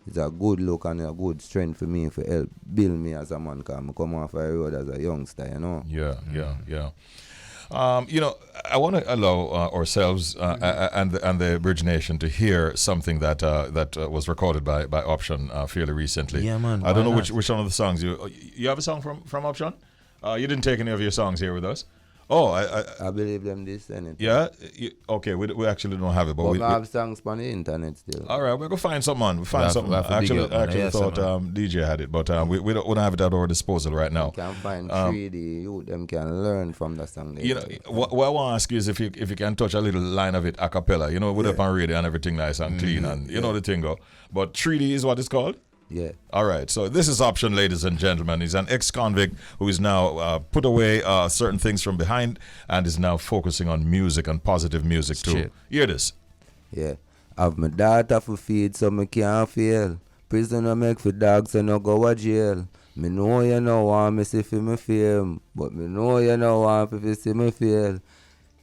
it's a good look and a good strength for me to help build me as a man, because I come off the road as a youngster, you know. Yeah. I want to allow ourselves and the Bridge Nation to hear something that was recorded by Option fairly recently. Yeah, man. I don't know which one of the songs you have a song from Option. You didn't take any of your songs here with us. Oh, I believe them this and it. Yeah. Okay. We actually don't have it, but we have songs on the internet still. All right, we'll go find something. We'll find something. I actually thought DJ had it, but we don't have it at our disposal right now. You can find 3D. You them can learn from the song. What I want to ask you is if you can touch a little line of it a cappella. With up on radio and everything nice and clean, and you know the thing go. But 3D is what it's called. Yeah. All right. So this is Option, ladies and gentlemen. He's an ex-convict who is now put away certain things from behind and is now focusing on music and positive music too. Shit. Hear this. Yeah. Have my daughter for feed so me can't fail. Prison no make for dogs so no go a jail. Me know you no want me see for me fame, but me know you no want me see me fail.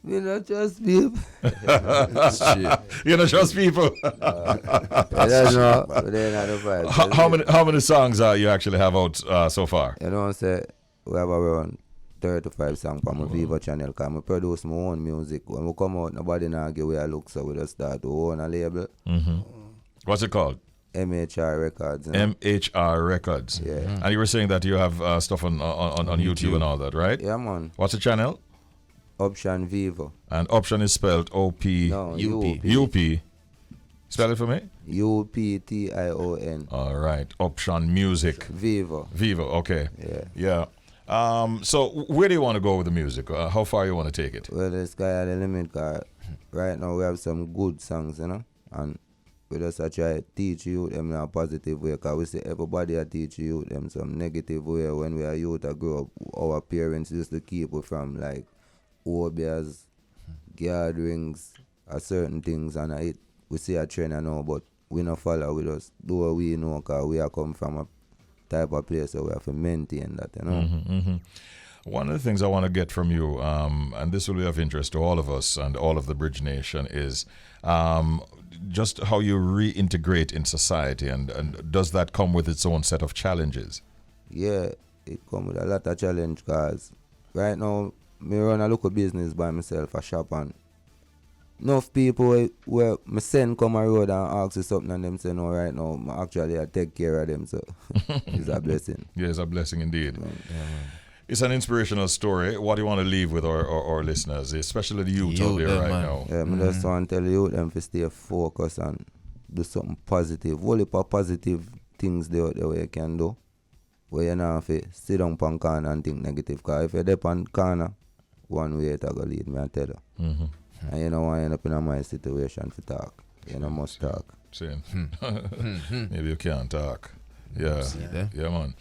Me not trust people. Shit. You don't trust people. I don't know, but they not the vibe. How many songs you actually have out so far? You know what I'm saying? We have around 35 songs from my Viva channel because I produce my own music. When we come out, nobody now give where I look, so we just start to own a label. What's it called? MHR Records. You know? MHR Records. Yeah. And you were saying that you have stuff on YouTube and all that, right? Yeah, man. What's the channel? Option Vivo. And Option is spelled O-P. No, U-P. Spell it for me. UPTION. All right. Option Music. Vivo. Okay. Yeah. So where do you want to go with the music? How far you want to take it? Well, the sky the limit, cause right now we have some good songs, you know, and we just try to teach you them in a positive way, cause we see everybody teach you them some negative way. When we are youth I grow up, our parents used to keep us from like obias, gatherings, or certain things, and we see a trend now, but we not follow. We just do what we know, cause we are come from a type of place, so we have to maintain that, you know. One of the things I want to get from you, and this will be of interest to all of us and all of the Bridge Nation, is just how you reintegrate in society, and does that come with its own set of challenges? Yeah, it come with a lot of challenge, cause right now me run a local business by myself, a shop, and enough people where me send come a road and ask you something and them say no right now, I take care of them, so it's a blessing. Yeah, it's a blessing indeed. It's an inspirational story. What do you want to leave with our listeners, especially the youth out there right now? Yeah, I just want to tell you them to stay focused and do something positive. Whole heap of positive things there where you can do. Where you not have to sit down on corner and think negative. Because if you're there on corner, one way it's going to lead me, I tell you. And you don't want to end up in a my situation to talk. You know, must talk. Saying, maybe you can't talk. Yeah, man.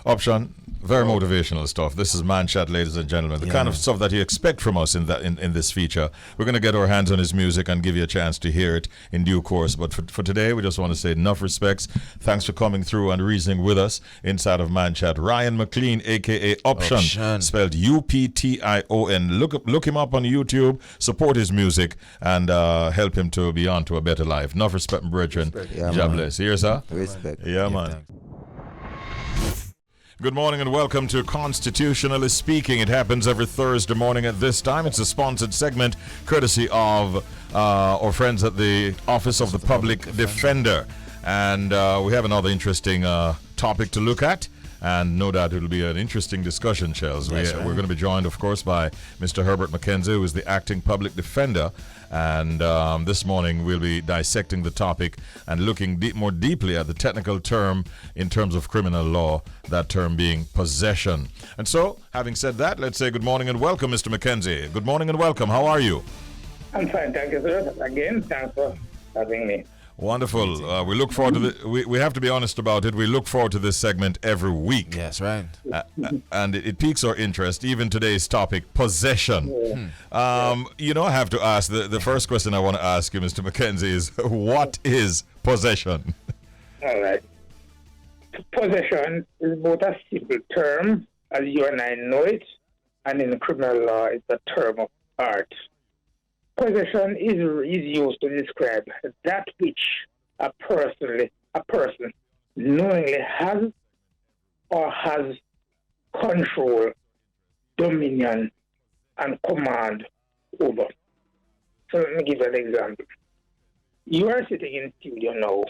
Option, very motivational stuff. This is Man Chat, ladies and gentlemen. The kind of stuff that you expect from us in this feature. We're going to get our hands on his music and give you a chance to hear it in due course. But for today, we just want to say enough respects. Thanks for coming through and reasoning with us inside of Man Chat. Ryan Mclean, a.k.a. Option, spelled UPTION. Look him up on YouTube, support his music, and help him to be on to a better life. Enough respect, my brethren. God bless. Here, sir. Respect. Yeah, man. Good morning and welcome to Constitutionally Speaking. It happens every Thursday morning at this time. It's a sponsored segment courtesy of our friends at the Office of the Public Defender. And we have another interesting topic to look at. And no doubt it'll be an interesting discussion, Shells. We're going to be joined, of course, by Mr. Herbert McKenzie, who is the acting public defender. And this morning we'll be dissecting the topic and looking more deeply at the technical term in terms of criminal law, that term being possession. And so, having said that, let's say good morning and welcome, Mr. McKenzie. Good morning and welcome. How are you? I'm fine, thank you, sir. Again, thanks for having me. Wonderful. We look forward to we have to be honest about it. We look forward to this segment every week. Yes, right. And it piques our interest. Even today's topic, possession. You know, I have to ask, the first question I want to ask you, Mr. McKenzie, is what is possession? All right. Possession is both a simple term, as you and I know it, and in criminal law, it's a term of art. Possession is used to describe that which a person knowingly has or has control, dominion, and command over. So let me give an example. You are sitting in studio now.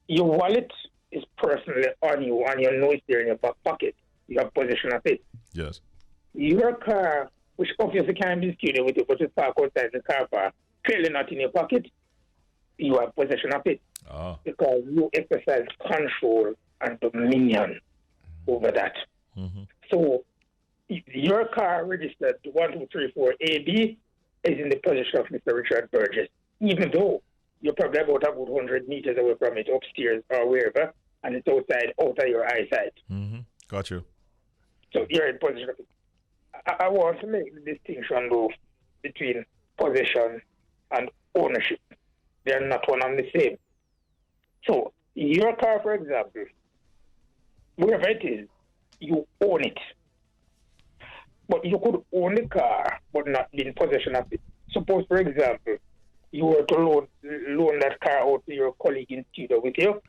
Your wallet is personally on you, and you know it's there in your back pocket. You have possession of it. Yes. Your car, which obviously can't be in studio with you, but you park outside the car park, clearly not in your pocket, you have possession of it. Because you exercise control and dominion over that. So your car registered 1234 AB is in the possession of Mr. Richard Burgess, even though you're probably about 100 meters away from it, upstairs or wherever, and it's outside, out of your eyesight. Got you. So you're in possession of it. I want to make the distinction, though, between possession and ownership. They're not one and the same. So, your car, for example, wherever it is, you own it. But you could own the car, but not be in possession of it. Suppose, for example, you were to loan that car out to your colleague in studio with you.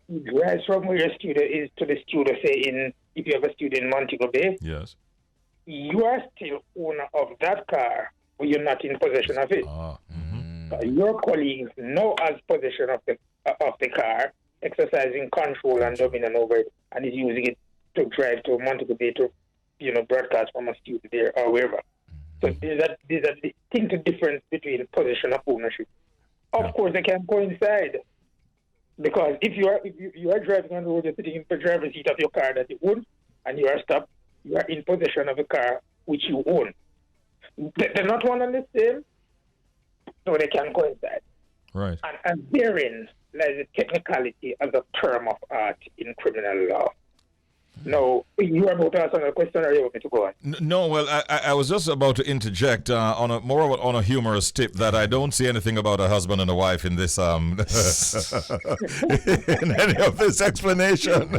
He drives from where your studio is to the studio, say, if you have a studio in Montego Bay. Yes. You are still owner of that car, but you're not in possession of it. Your colleague now has possession of the car, exercising control and dominion over it, and is using it to drive to Montego Bay to, broadcast from a studio there or wherever. So there's a distinct difference between possession and ownership. Of course, they can coincide, because if you are driving on the road, you're sitting in the driver's seat of your car that you own, and you are stopped, you are in possession of a car which you own. They're not one and the same, so they can coincide. Right. And therein lies the technicality of the term of art in criminal law. No, you are about to ask another question, or you want me to go on? No, well, I was just about to interject on a humorous tip that I don't see anything about a husband and a wife in this in any of this explanation.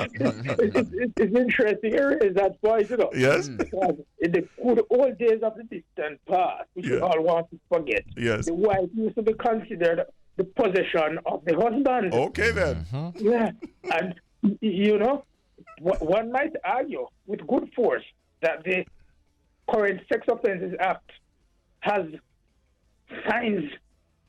It's interesting areas that point, Yes. Because in the good old days of the distant past, which we all want to forget, the wife used to be considered the possession of the husband. Okay then. Yeah, and one might argue with good force that the current Sex Offences Act has signs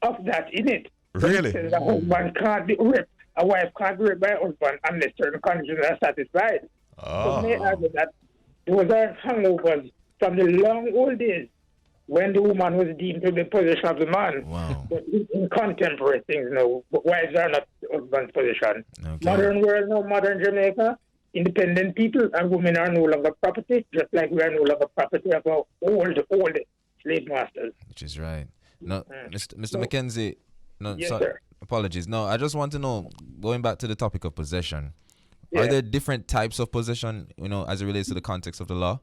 of that in it. Really? It says a husband can't be raped, a wife can't be raped by a husband unless certain conditions are satisfied. So may argue that those are hangovers from the long old days when the woman was deemed to be in possession of the man. Wow. But in contemporary things now, wives are not husband's possession. Okay. Modern world now, modern Jamaica, independent people and women are no longer property, just like we are no longer property of our old slave masters. Which is right. No, Mr. Mackenzie, no, yes, sorry, sir. apologies. No, I just want to know, going back to the topic of possession, are there different types of possession, as it relates to the context of the law?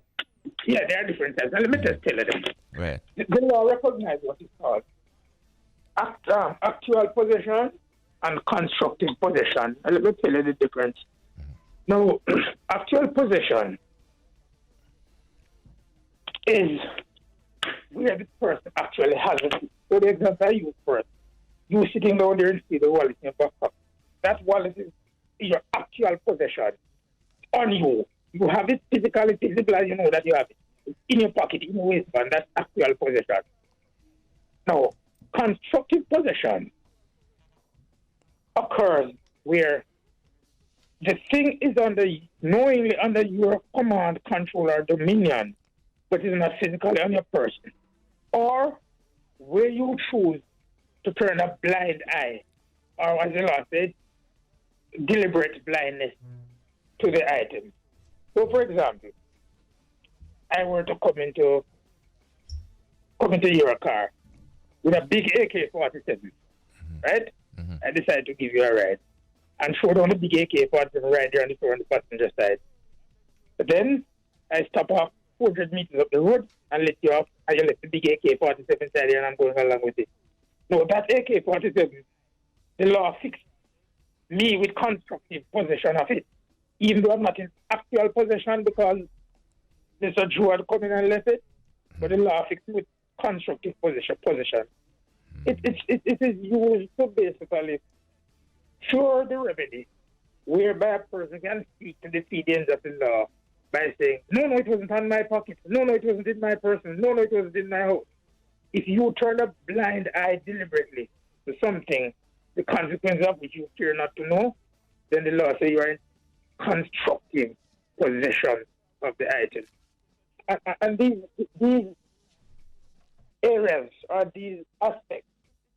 Yeah, there are different types. And let me just tell you them. Right. The law recognizes what is called actual possession and constructive possession. And let me tell you the difference. Now, actual possession is where the person actually has it. So the example I use first, you sitting down there and see the wallet in your back pocket. That wallet is your actual possession on you. You have it physically visible, and you know that you have it. It's in your pocket, in your waistband. That's actual possession. Now, constructive possession occurs where the thing is knowingly under your command, control, or dominion, but is not physically on your person. Or where you choose to turn a blind eye, or as the law said, deliberate blindness to the item. So, for example, I were to come into your car with a big AK-47, right? I decided to give you a ride and show down the big AK-47 right there on the front on the passenger side. But then I stop off 400 meters up the road and let you off, and you let the big AK-47 side there, and I'm going along with it. No, that AK-47, the law fixed me with constructive possession of it, even though I'm not in actual possession because Mr. Joe had come in and left it, but the law fixed me with constructive possession. It is used to basically cure the remedy whereby a person can speak to the feelings of the law by saying, no, it wasn't on my pocket. No, it wasn't in my person. No, it wasn't in my house. If you turn a blind eye deliberately to something, the consequence of which you fear not to know, then the law says you are in constructive possession of the item. And these areas or these aspects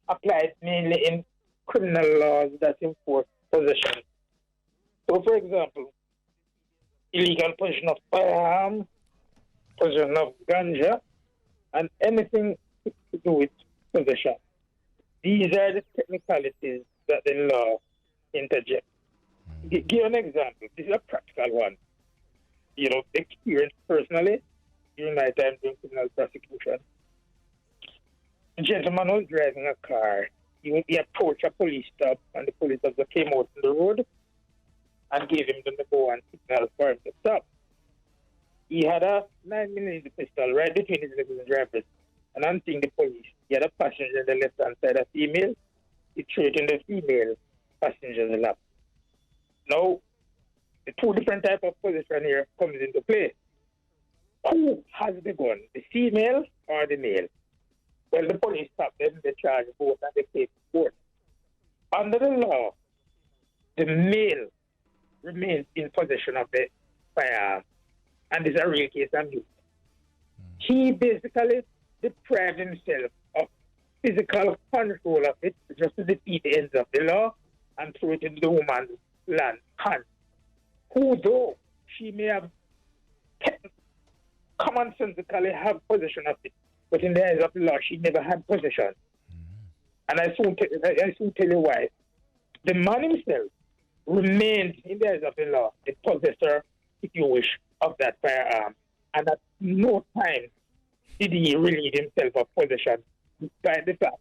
applied mainly in criminal laws that enforce possession. So, for example, illegal possession of firearms, possession of ganja, and anything to do with possession. These are the technicalities that the law interjects. Give an example. This is a practical one. Experienced personally during my time doing criminal prosecution. The gentleman was driving a car. He approached a police stop, and the police officer came out on the road and gave him the number one signal for him to stop. He had a 9mm pistol right between his legs and drivers. And on seeing the police, he had a passenger on the left-hand side, a female. He threw it in the female passenger's lap. Now, the two different types of position here comes into play. Who has the gun, the female or the male? Well, the police stopped them, they charged both, and they paid both. Under the law, the male remains in possession of the firearm, and this is a real case of use. He basically deprived himself of physical control of it just to defeat the ends of the law and throw it into the woman's hand. Who, though she may have commonsensically have possession of it, but in the eyes of the law, she never had possession. And I soon tell you why. The man himself remained, in the eyes of the law, the possessor, if you wish, of that firearm. And at no time did he relieve himself of possession, despite the fact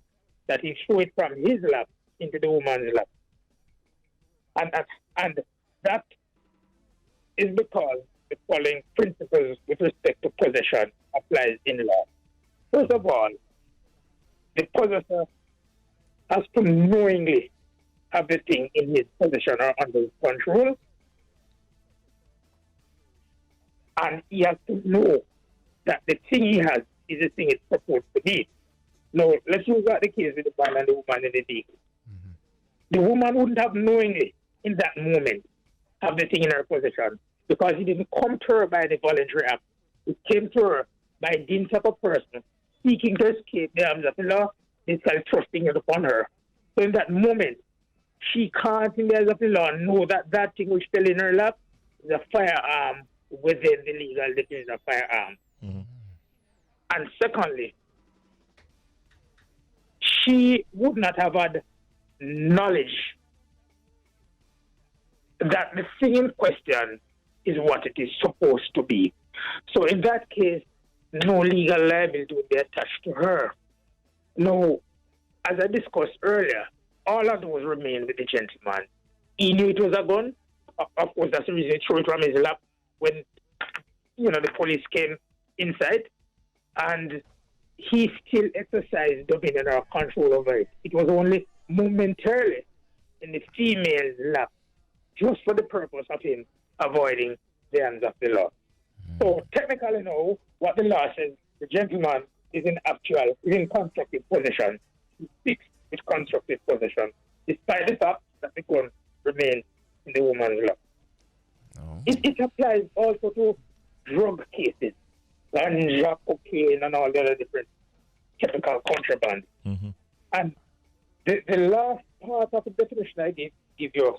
that he threw it from his lap into the woman's lap. And that is because the following principles with respect to possession applies in law. First of all, the possessor has to knowingly have the thing in his possession or under his control, and he has to know that the thing he has is the thing it's supposed to be. Now, let's use that the case with the man and the woman in the vehicle. The woman wouldn't have knowingly, in that moment, have the thing in her possession because he didn't come to her by the voluntary act. It came to her by dint of a person seeking to escape the arms of the law, instead trusting it upon her. So in that moment, she can't, in the eyes of the law, know that that thing which fell in her lap is a firearm within the legal definition of firearm. And secondly, she would not have had knowledge that the thing in question is what it is supposed to be. So in that case, no legal liability would be attached to her. No, as I discussed earlier, all of those remain with the gentleman. He knew it was a gun. Of course, that's the reason he threw it from his lap when, the police came inside. And he still exercised dominion or control over it. It was only momentarily in the female's lap, just for the purpose of him avoiding the hands of the law. So technically now, what the law says, the gentleman is in constructive possession. He speaks with constructive possession, despite the fact that the gun remains in the woman's lap. It applies also to drug cases, ganja, cocaine, and all the other different chemical contraband. And the last part of the definition I give you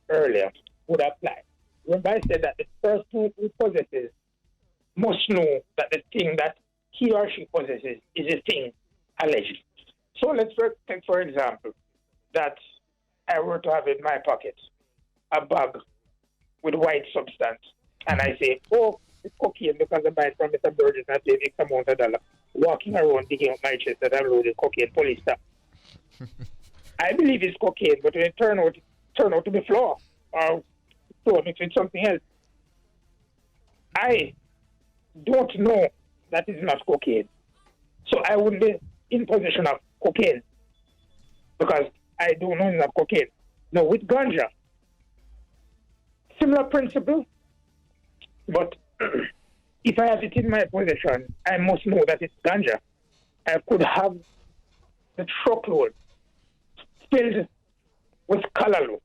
earlier would apply. Remember I said that the person who possesses must know that the thing that he or she possesses is a thing alleged. So let's take, for example, that I were to have in my pocket a bag with white substance, and I say, oh, it's cocaine because I buy it from Mr. Burgess and I pay X amount of dollars, walking around digging up my chest that I've loaded cocaine, police stop. I believe it's cocaine, but when it turn out to be flour or so mixed with something else, I don't know that it's not cocaine. So I wouldn't be in possession of cocaine because I don't know it's not cocaine. Now with ganja, similar principle, but if I have it in my possession, I must know that it's ganja. I could have the truckload filled with callaloo.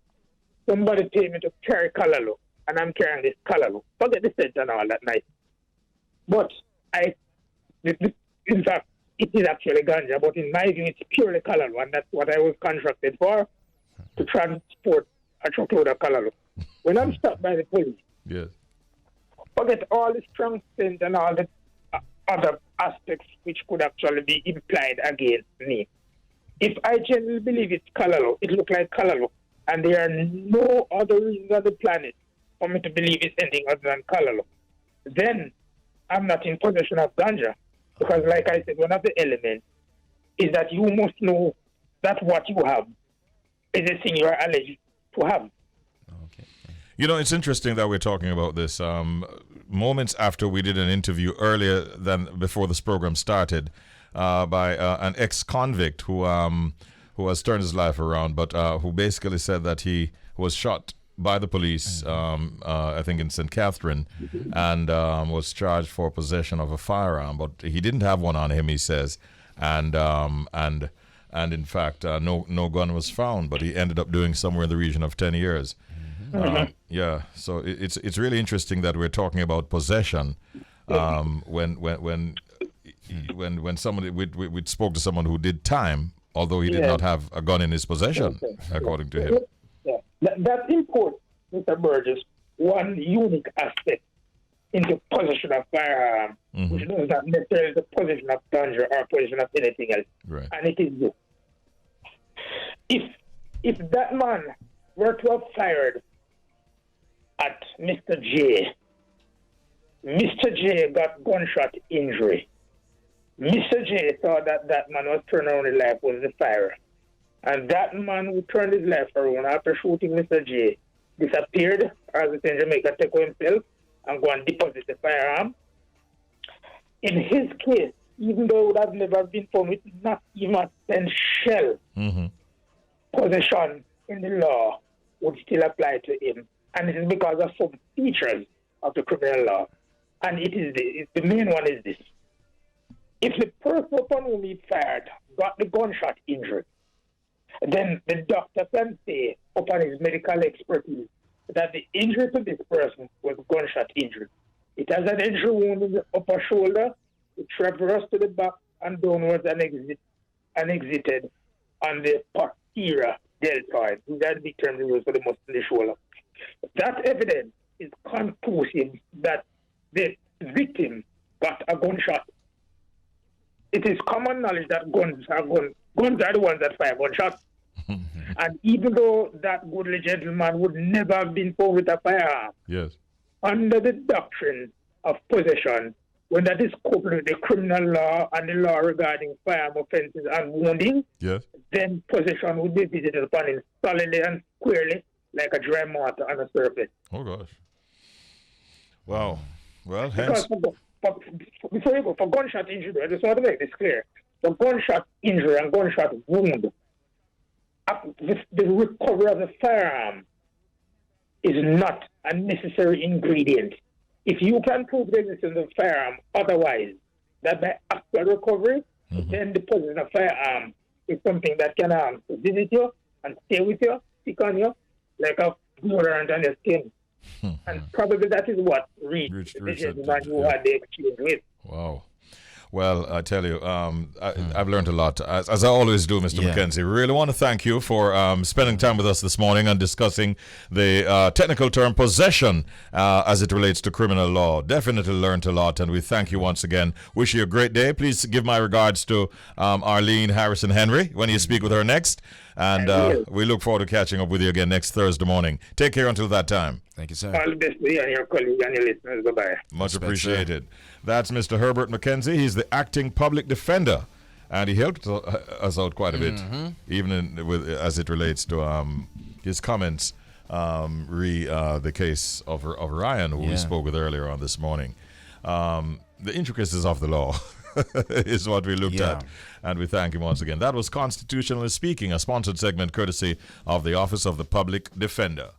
Somebody paid me to carry callaloo, and I'm carrying this callaloo. Forget the scent and all that nice. But in fact, it is actually ganja, but in my view, it's purely callaloo, and that's what I was contracted for, to transport a truckload of callaloo. When I'm stopped by the police, yes, forget all the strong scent and all the other aspects which could actually be implied against me. If I genuinely believe it's callaloo, it looks like callaloo, and there are no other reasons on the planet for me to believe it's anything other than callaloo, then I'm not in possession of ganja. Because like I said, one of the elements is that you must know that what you have is the thing you are alleged to have. Okay. You know, it's interesting that we're talking about this. Moments after we did an interview earlier than before this program started by an ex-convict who has turned his life around, but who basically said that he was shot by the police, I think in St. Catherine, and was charged for possession of a firearm, but he didn't have one on him, he says, and in fact, no gun was found, but he ended up doing somewhere in the region of 10 years. Yeah, so it's really interesting that we're talking about possession when somebody we spoke to someone who did time, although he did not have a gun in his possession, according to him. Yeah. That imports, Mr. Burgess, one unique aspect into possession of firearm, which does not necessarily the possession of danger or possession of anything else. Right. And it is this. If that man were to have fired at Mr. J, Mr. J got gunshot injury. Mr. J thought that that man was turning around his life was the firer. And that man who turned his life around after shooting Mr. J disappeared, as it's in Jamaica, take himself and go and deposit the firearm. In his case, even though it would have never been found with not even a 10 shell, possession in the law would still apply to him. And it is because of some features of the criminal law. And it is the main one is this. If the person upon whom he fired got the gunshot injury, then the doctor can say upon his medical expertise that the injury to this person was gunshot injury. It has an injury wound in the upper shoulder, it traversed to the back and downwards and exited on the posterior deltoid. These are the big terms used for the muscle in the shoulder. That evidence is conclusive that the victim got a gunshot. It is common knowledge that guns are the ones that fire gunshots. And even though that goodly gentleman would never have been found with a firearm, Yes. under the doctrine of possession, when that is coupled with the criminal law and the law regarding firearm offenses and wounding, Yes. then possession would be visited upon him solidly and squarely like a dry mortar on a surface. Oh gosh. Wow. Well, hence. Because before you go, for gunshot injury, I just want to make this clear. For gunshot injury and gunshot wound, the recovery of the firearm is not a necessary ingredient. If you can prove the existence of the firearm otherwise, that by actual recovery, then the possession of firearm is something that can visit you and stay with you, stick on you, like a deodorant on your skin. And probably that is what reached the gentleman who had the exchange with. Wow. Well, I tell you, I've learned a lot, as I always do, Mr. McKenzie. We really want to thank you for spending time with us this morning and discussing the technical term possession as it relates to criminal law. Definitely learned a lot, and we thank you once again. Wish you a great day. Please give my regards to Arlene Harrison Henry when you speak with her next. And we look forward to catching up with you again next Thursday morning. Take care until that time. Thank you, sir. All the best to you and your colleagues and your listeners. Bye-bye. Much appreciated. That's Mr. Herbert McKenzie. He's the acting public defender, and he helped us out quite a bit, even as it relates to his comments the case of Ryan, who we spoke with earlier on this morning. The intricacies of the law is what we looked at, and we thank him once again. That was Constitutionally Speaking, a sponsored segment courtesy of the Office of the Public Defender.